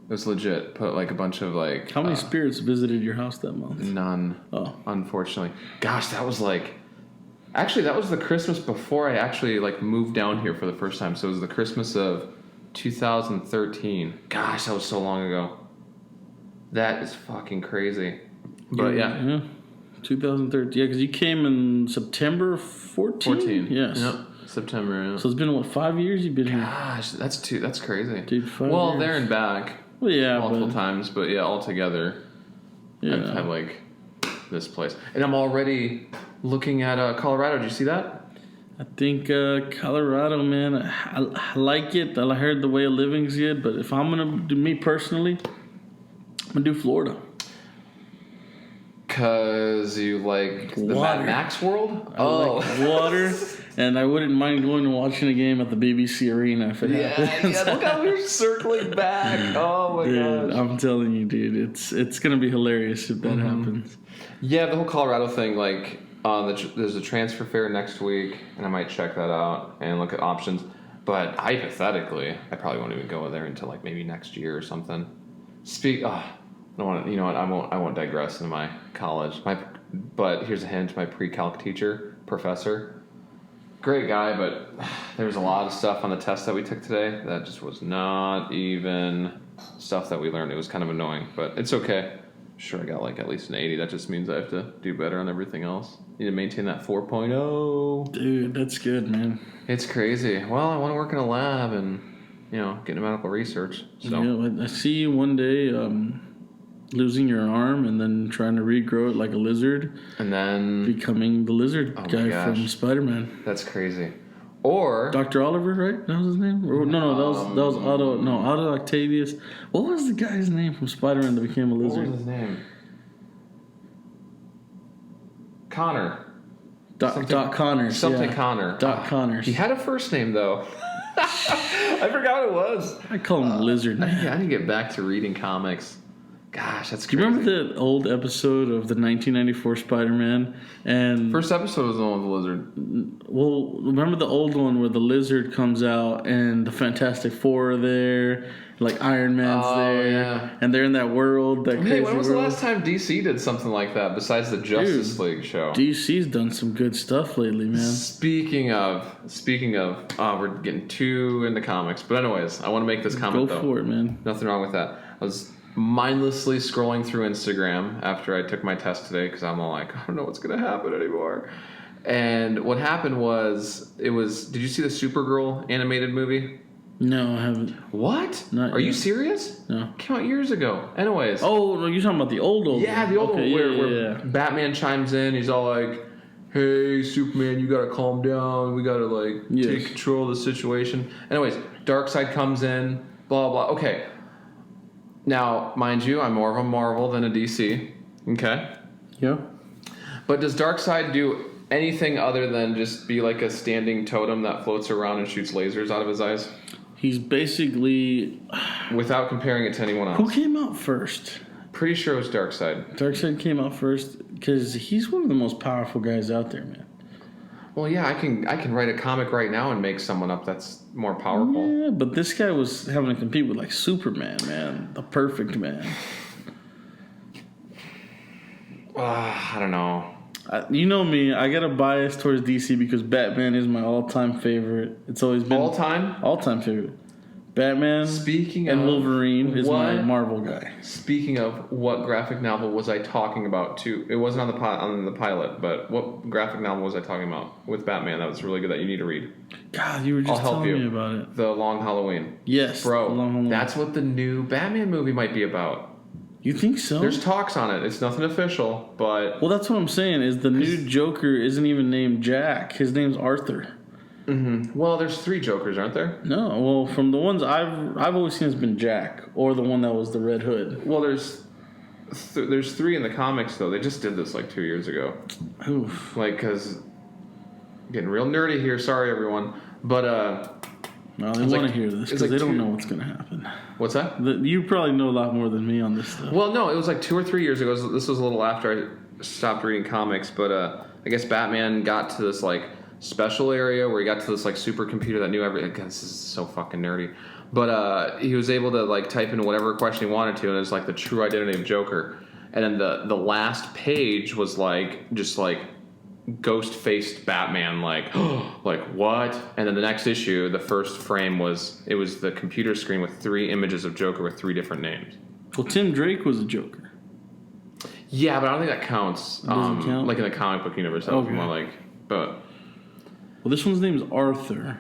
was legit. Put like a bunch of like. How many spirits visited your house that month? None. Oh. Unfortunately. Gosh, that was like. Actually, that was the Christmas before I actually like moved down here for the first time. So it was the Christmas of 2013. Gosh, that was so long ago. That is fucking crazy. But yeah. 2013. Yeah, because you came in September 14? Yes. Yep. September, yeah. So it's been, 5 years you've been here? Gosh, that's crazy. Dude, 5 years. Well, there and back. Well, yeah, multiple times, but yeah, altogether. Yeah. I like this place. And I'm already looking at Colorado. Did you see that? I think Colorado, man, I like it. I heard the way of living's good, but if I'm gonna do me personally, I'm gonna do Florida. Cause you like the Water. Mad Max world? I like water, and I wouldn't mind going and watching a game at the BBC Arena if it happens. Yeah, look how we're circling back. Oh my Dude, gosh. I'm telling you, dude, it's gonna be hilarious if that happens. Yeah, the whole Colorado thing, like, there's a transfer fair next week, and I might check that out and look at options. But hypothetically, I probably won't even go there until like maybe next year or something. I don't want to, you know what? I won't digress into my college. But here's a hint: my pre-calc teacher, professor, great guy, but there was a lot of stuff on the test that we took today that just was not even stuff that we learned. It was kind of annoying, but it's okay. Sure, I got like at least an 80. That just means I have to do better on everything else. Need to maintain that 4.0. Dude, that's good, man. It's crazy. Well, I want to work in a lab and, get into medical research. So Yeah, I see you one day losing your arm and then trying to regrow it like a lizard, and then becoming the lizard guy from Spider-Man. that's crazy. Or Dr. Oliver, right? That was his name? Or, no, that was Otto Octavius. What was the guy's name from Spider-Man that became a lizard? what was his name? Connor. Doc Connors. Something yeah. Connor. Doc Connors. He had a first name though. I forgot what it was. I call him Lizard Man. Yeah, I need to get back to reading comics. Gosh, that's Do crazy. you remember that old episode of the 1994 Spider-Man? And First episode was the one with the lizard. well, remember the old one where the lizard comes out and the Fantastic Four are there, like Iron Man's there, yeah. and they're in that world. That Hey, crazy when was world. the last time DC did something like that besides the Justice League show? DC's done some good stuff lately, man. Speaking of, we're getting too into comics. But anyways, I want to make this comment Go though. for it, man. Nothing wrong with that. I was mindlessly scrolling through Instagram after I took my test today because I'm all like, I don't know what's going to happen anymore. And what happened was, did you see the Supergirl animated movie? No, I haven't. What? Not Are you yet. serious? No. Came out years ago. Anyways. Oh, no, you're talking about the old Yeah, one. the old Okay, one where yeah. Batman chimes in. He's all like, hey, Superman, you gotta calm down. We gotta, take control of the situation. Anyways, Darkseid comes in, blah, blah. Okay. Now, mind you, I'm more of a Marvel than a DC. Okay? Yeah. But does Darkseid do anything other than just be like a standing totem that floats around and shoots lasers out of his eyes? He's basically... Without comparing it to anyone else. Who came out first? Pretty sure it was Darkseid. Darkseid came out first because he's one of the most powerful guys out there, man. Well, yeah, I can write a comic right now and make someone up that's more powerful. Yeah, but this guy was having to compete with like Superman, man, the perfect man. I don't know. You know me, I got a bias towards DC because Batman is my all-time favorite. It's always been all-time favorite. Batman and Wolverine is my Marvel guy. Speaking of, what graphic novel was I talking about too? It wasn't on the pilot, but what graphic novel was I talking about with Batman that was really good that you need to read? God, you were just telling me about it. The Long Halloween. Yes, bro. The Long Halloween. That's what the new Batman movie might be about. You think so? There's talks on it. It's nothing official, but well, that's what I'm saying. Is the new Joker isn't even named Jack? His name's Arthur. Mm-hmm. Well, there's 3 Jokers, aren't there? No. Well, from the ones I've always seen, it's been Jack or the one that was the Red Hood. Well, there's 3 in the comics though. They just did this like 2 years ago. Oof. Because getting real nerdy here. Sorry, everyone. But no, they want to hear this because they don't know what's going to happen. What's that? You probably know a lot more than me on this stuff. Well, no, it was like 2 or 3 years ago. This was a little after I stopped reading comics. But I guess Batman got to this like special area where he got to this like supercomputer that knew everything. This is so fucking nerdy. But he was able to like type in whatever question he wanted to, and it was like the true identity of Joker. And then the last page was like just like ghost-faced Batman, like like what? And then the next issue, the first frame was the computer screen with 3 images of Joker with 3 different names. Well, Tim Drake was a Joker. Yeah, but I don't think that counts. Doesn't count? Like in the comic book universe, that was more like. But well, this one's name's Arthur.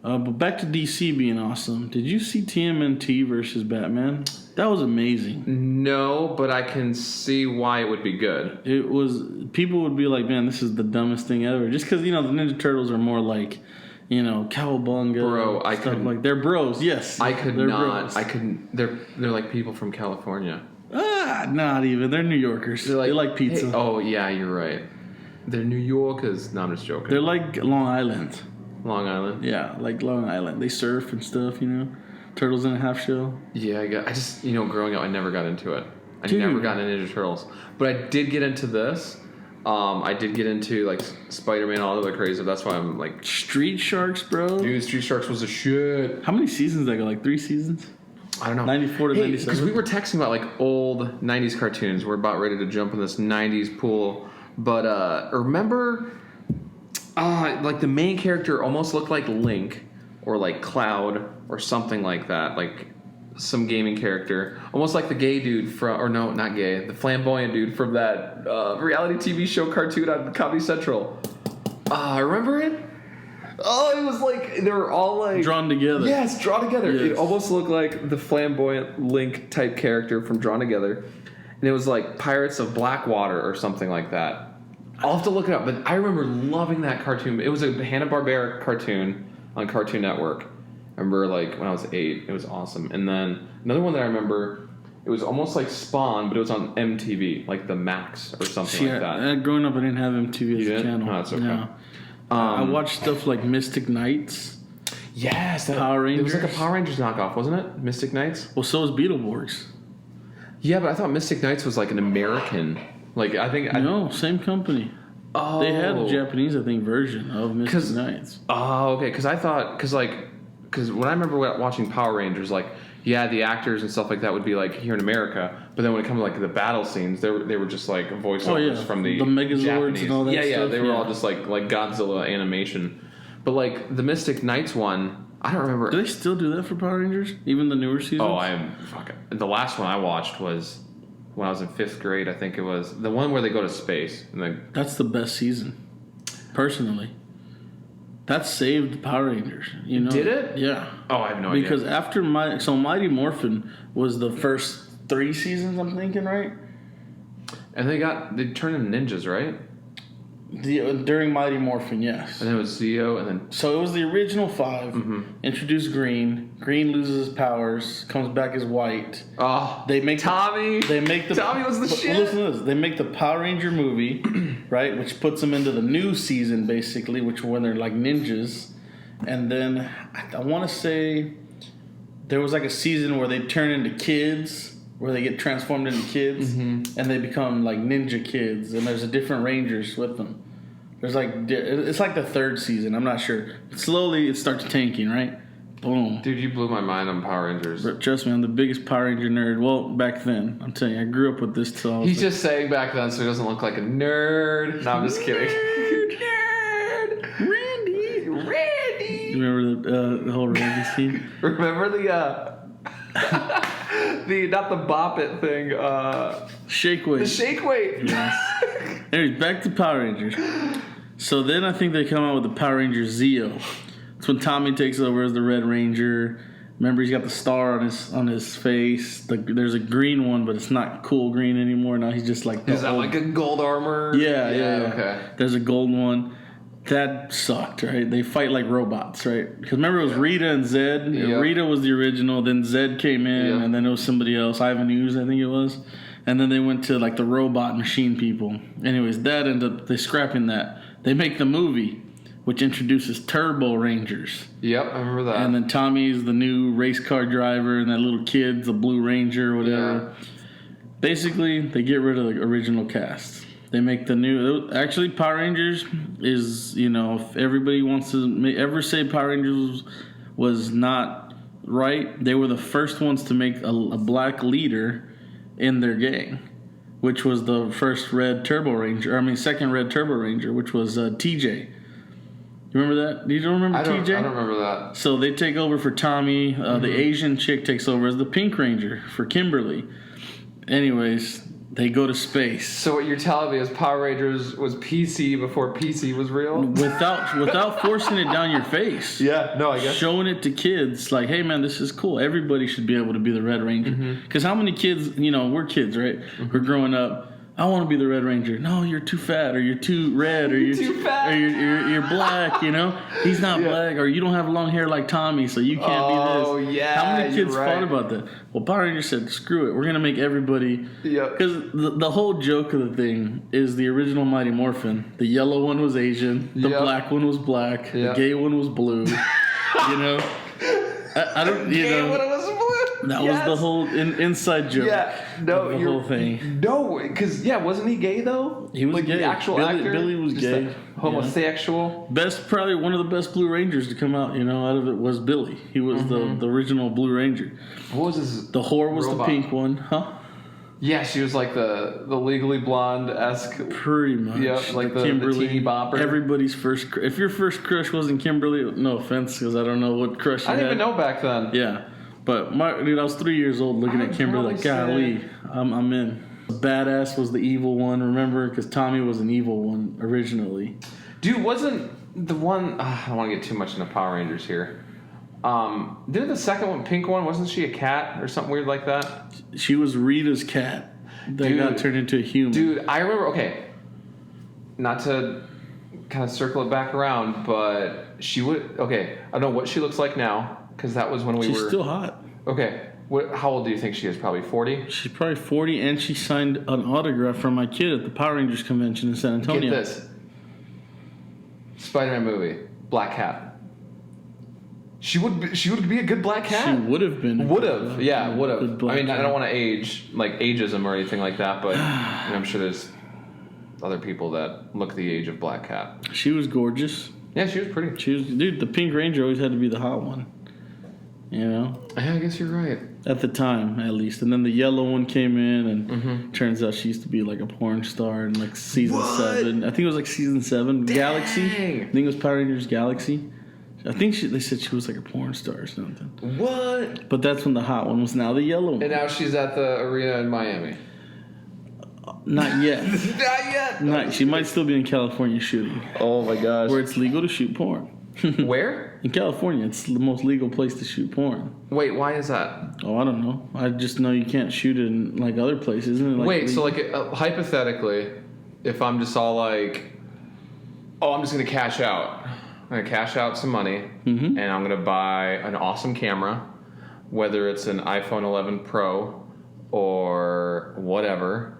But back to DC being awesome. Did you see TMNT versus Batman? That was amazing. No, but I can see why it would be good. It was. People would be like, "Man, this is the dumbest thing ever." Just because the Ninja Turtles are more like, cowabunga. Bro, I stuff couldn't. like they're bros. Yes, I could they're not. Bros. I couldn't. They're like people from California. Not even. They're New Yorkers. They like pizza. Hey, oh yeah, you're right. They're New Yorkers. No, I'm just joking. They're like Long Island. Long Island. Yeah, like Long Island. They surf and stuff. Turtles in a half shell. Yeah, I just growing up, I never got into it. I Dude. never got into Ninja Turtles, but I did get into this. I did get into like Spider-Man, all the other crazy. That's why I'm like Street Sharks, bro. Dude, Street Sharks was a shit. How many seasons did that go? Like 3 seasons? I don't know. 94 to 97. Because we were texting about like old 90s cartoons. We're about ready to jump in this 90s pool. But remember, like the main character almost looked like Link or like Cloud or something like that. Like some gaming character. Almost like the gay dude from, or no, not gay, the flamboyant dude from that reality TV show cartoon on Comedy Central. Remember it? Oh, it was like they were all like drawn together. Yes, drawn together. Yes. It almost looked like the flamboyant Link type character from Drawn Together, and it was like Pirates of Blackwater or something like that. I'll have to look it up, but I remember loving that cartoon. It was a Hanna-Barbera cartoon on Cartoon Network. I remember like when I was 8, it was awesome. And then another one that I remember, it was almost like Spawn, but it was on MTV, like the Max or something like that. Growing up, I didn't have MTV as a channel. No, that's okay. No. I watched stuff like Mystic Knights. Yes, Power Rangers. It was like a Power Rangers knockoff, wasn't it? Mystic Knights. Well, so was Beetleborgs. Yeah, but I thought Mystic Knights was like an American. Like I think. No, same company. Oh, they had a Japanese, I think, version of Mystic Knights. Oh, okay. Because I thought, because when I remember watching Power Rangers, like the actors and stuff like that would be like here in America, but then when it comes to like the battle scenes, they were just like voiceovers from the Megazords Japanese. and all that. Yeah, they were all just like Godzilla animation. But like the Mystic Knights one, I don't remember. Do they still do that for Power Rangers? Even the newer seasons? Oh, the last one I watched was when I was in 5th grade. I think it was the one where they go to space. And that's the best season, personally. That saved Power Rangers. Did it? Yeah. Oh, I have no idea. Because after Mighty Morphin was the first 3 seasons, I'm thinking, right? And they turned into ninjas, right? During Mighty Morphin, yes. And then it was Zeo, and then... So it was the original 5. Mm-hmm. Introduced Green. Green loses his powers. Comes back as white. Oh, they make Tommy. Tommy was the shit. Listen to this. They make the Power Ranger movie, right? Which puts them into the new season, basically, which when they're like ninjas. And then I want to say there was like a season where they turn into kids. Where they get transformed into kids, and they become like ninja kids, and there's a different Rangers with them. There's like it's like the 3rd season. I'm not sure. Slowly it starts tanking, right? Boom. Dude, you blew my mind on Power Rangers. But trust me, I'm the biggest Power Ranger nerd. Well, back then, I'm telling you, I grew up with this till. He's just saying back then so he doesn't look like a nerd. No, I'm just kidding. Nerd. Randy. You remember the whole Randy scene? Remember the not the bop it thing. Shake weight. The shake weight. Yes. Anyways, back to Power Rangers. So then I think they come out with the Power Ranger Zeo. It's when Tommy takes over as the Red Ranger. Remember, he's got the star on his face. There's a green one, but it's not cool green anymore. Now he's just like... Is that like a gold armor? Yeah. Okay. There's a gold one. That sucked, right? They fight like robots, right? Because remember, it was Rita and Zed. Yep. Rita was the original. Then Zed came in, Yep. and then it was somebody else. Ivan Ooze, I think it was. And then they went to like the robot machine people. Anyways, that ended up... They scrapping that. They make the movie, which introduces Turbo Rangers. Yep, I remember that. And then Tommy's the new race car driver, and that little kid's the Blue Ranger or whatever. Yeah. Basically, they get rid of the original cast. They make the new... Actually, Power Rangers is, if everybody wants to ever say Power Rangers was not right, they were the first ones to make a black leader in their gang, which was the first second Red Turbo Ranger, which was TJ. You remember that? You don't remember TJ? I don't remember that. So they take over for Tommy. The Asian chick takes over as the Pink Ranger for Kimberly. Anyways, They go to space. So what you're telling me is Power Rangers was PC before PC was real? Without forcing it down your face. Yeah, no, I guess. Showing it to kids, like, hey man, this is cool. Everybody should be able to be the Red Ranger. Because how many kids, we're kids, right? We're growing up. I want to be the Red Ranger. No, you're too fat, or you're too red, or you're too fat, or you're black. He's not black, or you don't have long hair like Tommy, so you can't be this. Oh yeah. How many kids thought about that? Well, Power Rangers said, "Screw it, we're gonna make everybody." Yeah. Because the whole joke of the thing is the original Mighty Morphin. The yellow one was Asian. The black one was black. The gay one was blue. I don't. Gay one was blue. That was the whole inside joke. Yeah, no, the whole thing. No, because wasn't he gay though? He was gay. The actual actor. Billy was gay. Like homosexual. Probably one of the best Blue Rangers to come out. Out of it was Billy. He was the original Blue Ranger. What was his? The whore was robot? the pink one, huh? Yeah, she was like the Legally Blonde-esque. Pretty much. Yep, like the teeny bopper. Everybody's first. If your first crush wasn't Kimberly, no offense, because I don't know what crush you I didn't had. even know back then. Yeah. But I was 3 years old looking at Kimberly like, golly, I'm in. Badass was the evil one, remember? Because Tommy was an evil one originally. Dude, wasn't the one... I don't want to get too much into Power Rangers here. Didn't the second one, pink one, wasn't she a cat or something weird like that? She was Rita's cat that got turned into a human. Dude, I remember... Okay, not to kind of circle it back around, but she would... Okay, I don't know what she looks like now. Because that was when She's still hot. Okay. How old do you think she is? Probably 40? She's probably 40, and she signed an autograph from my kid at the Power Rangers convention in San Antonio. Get this. Spider-Man movie. Black Cat. She would be a good Black Cat. She would have been. Would have. Yeah, would have. I mean, cat. I don't want to ageism or anything like that, but I'm sure there's other people that look the age of Black Cat. She was gorgeous. Yeah, she was pretty. Dude, the Pink Ranger always had to be the hot one. Yeah, I guess you're right. At the time, at least. And then the yellow one came in, and turns out she used to be like a porn star in like season 7. I think it was like season 7. Dang. Galaxy. I think it was Power Rangers Galaxy. I think they said she was like a porn star or something. What? But that's when the hot one was now the yellow one. And now she's at the arena in Miami. Not yet. Not yet. She might still be in California shooting. Oh my gosh. Where it's legal to shoot porn. Where? In California. It's the most legal place to shoot porn. Wait, why is that? Oh, I don't know. I just know you can't shoot it in like other places. Isn't it? Like wait, so like hypothetically, if I'm just all like, oh, I'm just going to cash out. I'm going to cash out some money, and I'm going to buy an awesome camera, whether it's an iPhone 11 Pro or whatever,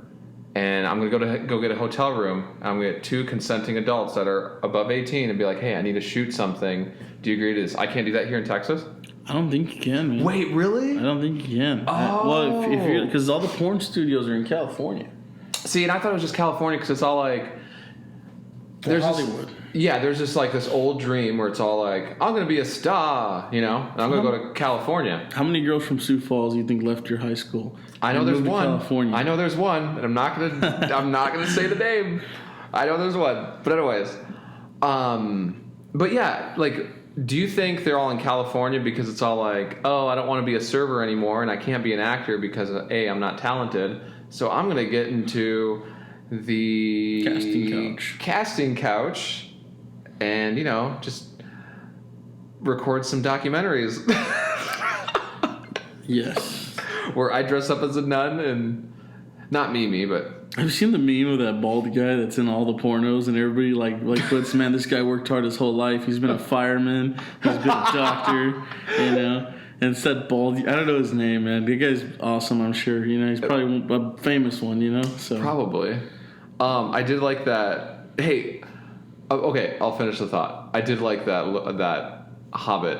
and I'm going to go get a hotel room. I'm going to get 2 consenting adults that are above 18 and be like, hey, I need to shoot something. Do you agree to this? I can't do that here in Texas? I don't think you can, man. Wait, really? I don't think you can. Oh. Well, if you're... Because all the porn studios are in California. See, and I thought it was just California because it's all like... There's Hollywood. There's just like this old dream where it's all like, I'm going to be a star, and I'm going to go to California. How many girls from Sioux Falls do you think left your high school? I know there's one. California? I know there's one, and I'm not going to say the name. I know there's one. But anyways, but yeah, like, do you think they're all in California because it's all like, oh, I don't want to be a server anymore, and I can't be an actor because A, I'm not talented, so I'm going to get into the casting couch and just record some documentaries. Yes, where I dress up as a nun and not me but have you seen the meme of that bald guy that's in all the pornos and everybody like puts, man, this guy worked hard his whole life, he's been a fireman, he's been a doctor, and it's that bald, I don't know his name, man, the guy's awesome, I'm sure, he's probably a famous one, so probably. I did like that. Hey, okay, I'll finish the thought. I did like that Hobbit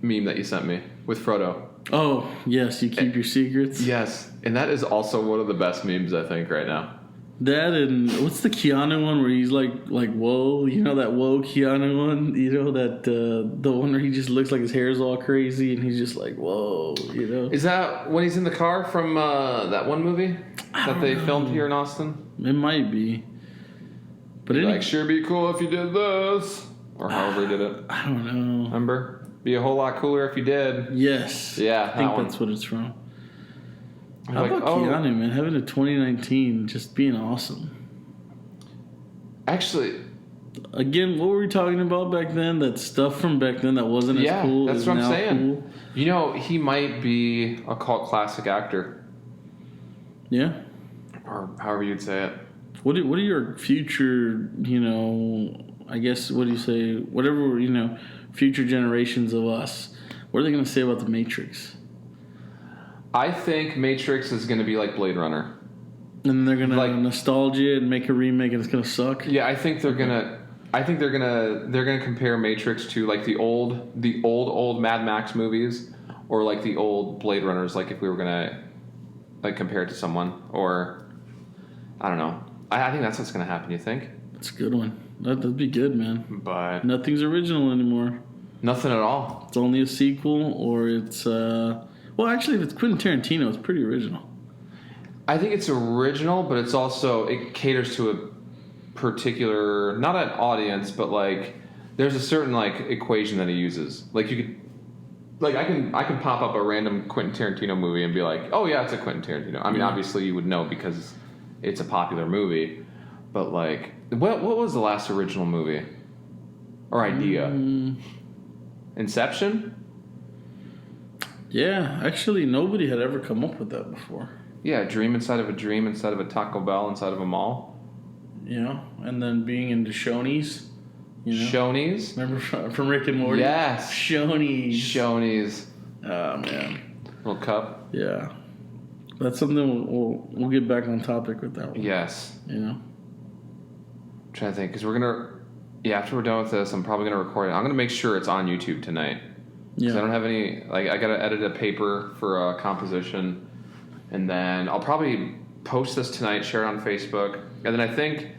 meme that you sent me with Frodo. Oh, yes, you keep your secrets. Yes, and that is also one of the best memes I think right now. That and what's the Keanu one where he's like whoa, that whoa Keanu one, that the one where he just looks like his hair's all crazy and he's just like whoa, Is that when he's in the car from that one movie that they filmed here in Austin? It might be. But like, sure be cool if you did this, or however he did it. I don't know. Remember? Be a whole lot cooler if you did. Yes. Yeah, I think that's what it's from. How about Keanu, man? Having a 2019 just being awesome. Actually, again, what were we talking about back then? That stuff from back then that wasn't as cool. That's what I'm saying. Cool. You know, he might be a cult classic actor. Yeah. Or however you'd say it. What are your future, I guess, what do you say, whatever, future generations of us, what are they going to say about The Matrix? I think Matrix is going to be like Blade Runner. And they're going to nostalgia and make a remake and it's going to suck? Yeah, I think they're going to... they're gonna compare Matrix to like the old Mad Max movies, or like the old Blade Runners. Like if we were gonna like compare it to someone, or I don't know. I think that's what's gonna happen. You think? That's a good one. That'd be good, man. But nothing's original anymore. Nothing at all. It's only a sequel, or it's well, actually, if it's Quentin Tarantino, it's pretty original. I think it's original, but it's also it caters to a particular, not an audience, but like there's a certain like equation that he uses. Like you could, like I can pop up a random Quentin Tarantino movie and be like, oh yeah, it's a Quentin Tarantino. I mean, obviously you would know because it's a popular movie, but like what was the last original movie or idea? Inception? Yeah, actually nobody had ever come up with that before. Yeah, a dream inside of a dream inside of a Taco Bell inside of a mall. And then being into Shoney's. Shoney's? Remember from Rick and Morty? Yes. Shoney's. Oh, man. Little cup. Yeah. That's something we'll get back on topic with that one. Yes. I'm trying to think, because we're going to... Yeah, after we're done with this, I'm probably going to record it. I'm going to make sure it's on YouTube tonight. Yeah. Because I don't have any... Like, I got to edit a paper for a composition. And then I'll probably post this tonight, share it on Facebook. And then I think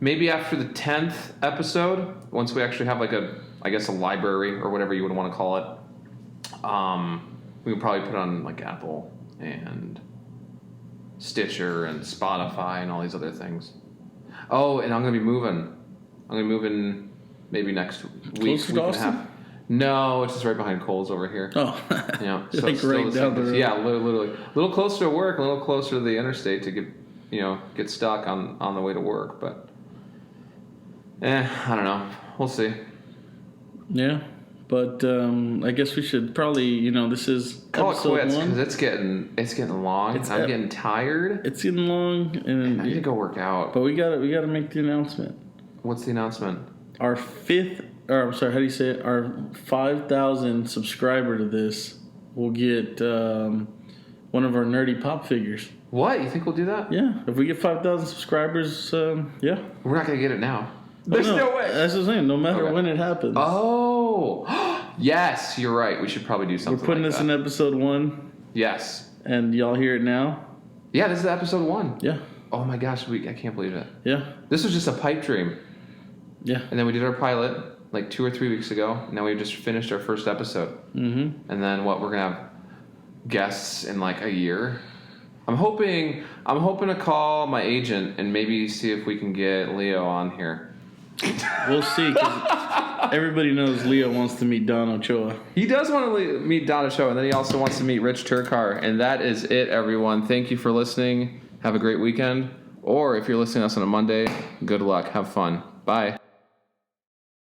maybe after the 10th episode, once we actually have like a library or whatever you would want to call it, we would probably put on like Apple and Stitcher and Spotify and all these other things. Oh, and I'm going to be moving maybe next week and a half. No, it's just right behind Kohl's over here. Oh. Yeah. So like right down the road. Yeah, literally. A little closer to work, a little closer to the interstate to get stuck on the way to work. But, I don't know. We'll see. Yeah. But I guess we should probably, this is call it quits because it's getting long. I'm getting tired. It's getting long, and I need to go work out. But we gotta make the announcement. What's the announcement? Our how do you say it? Our 5,000 subscriber to this will get one of our nerdy pop figures. What? You think we'll do that? Yeah. If we get 5,000 subscribers, yeah. We're not gonna get it now. There's no way. That's what I'm saying. No matter when it happens. Oh, yes, you're right. We should probably do something. We're putting this in episode 1. Yes. And y'all hear it now. Yeah, this is episode 1. Yeah. Oh my gosh, I can't believe it. Yeah. This was just a pipe dream. Yeah. And then we did our pilot like 2 or 3 weeks ago. Now we've just finished our first episode. Mm-hmm. And then we're gonna have guests in like a year. I'm hoping to call my agent and maybe see if we can get Leo on here. We'll see. 'Cause everybody knows Leo wants to meet Don Ochoa. He does want to meet Don Ochoa, and then he also wants to meet Rich Turkar. And that is it, everyone. Thank you for listening. Have a great weekend. Or if you're listening to us on a Monday, good luck. Have fun. Bye.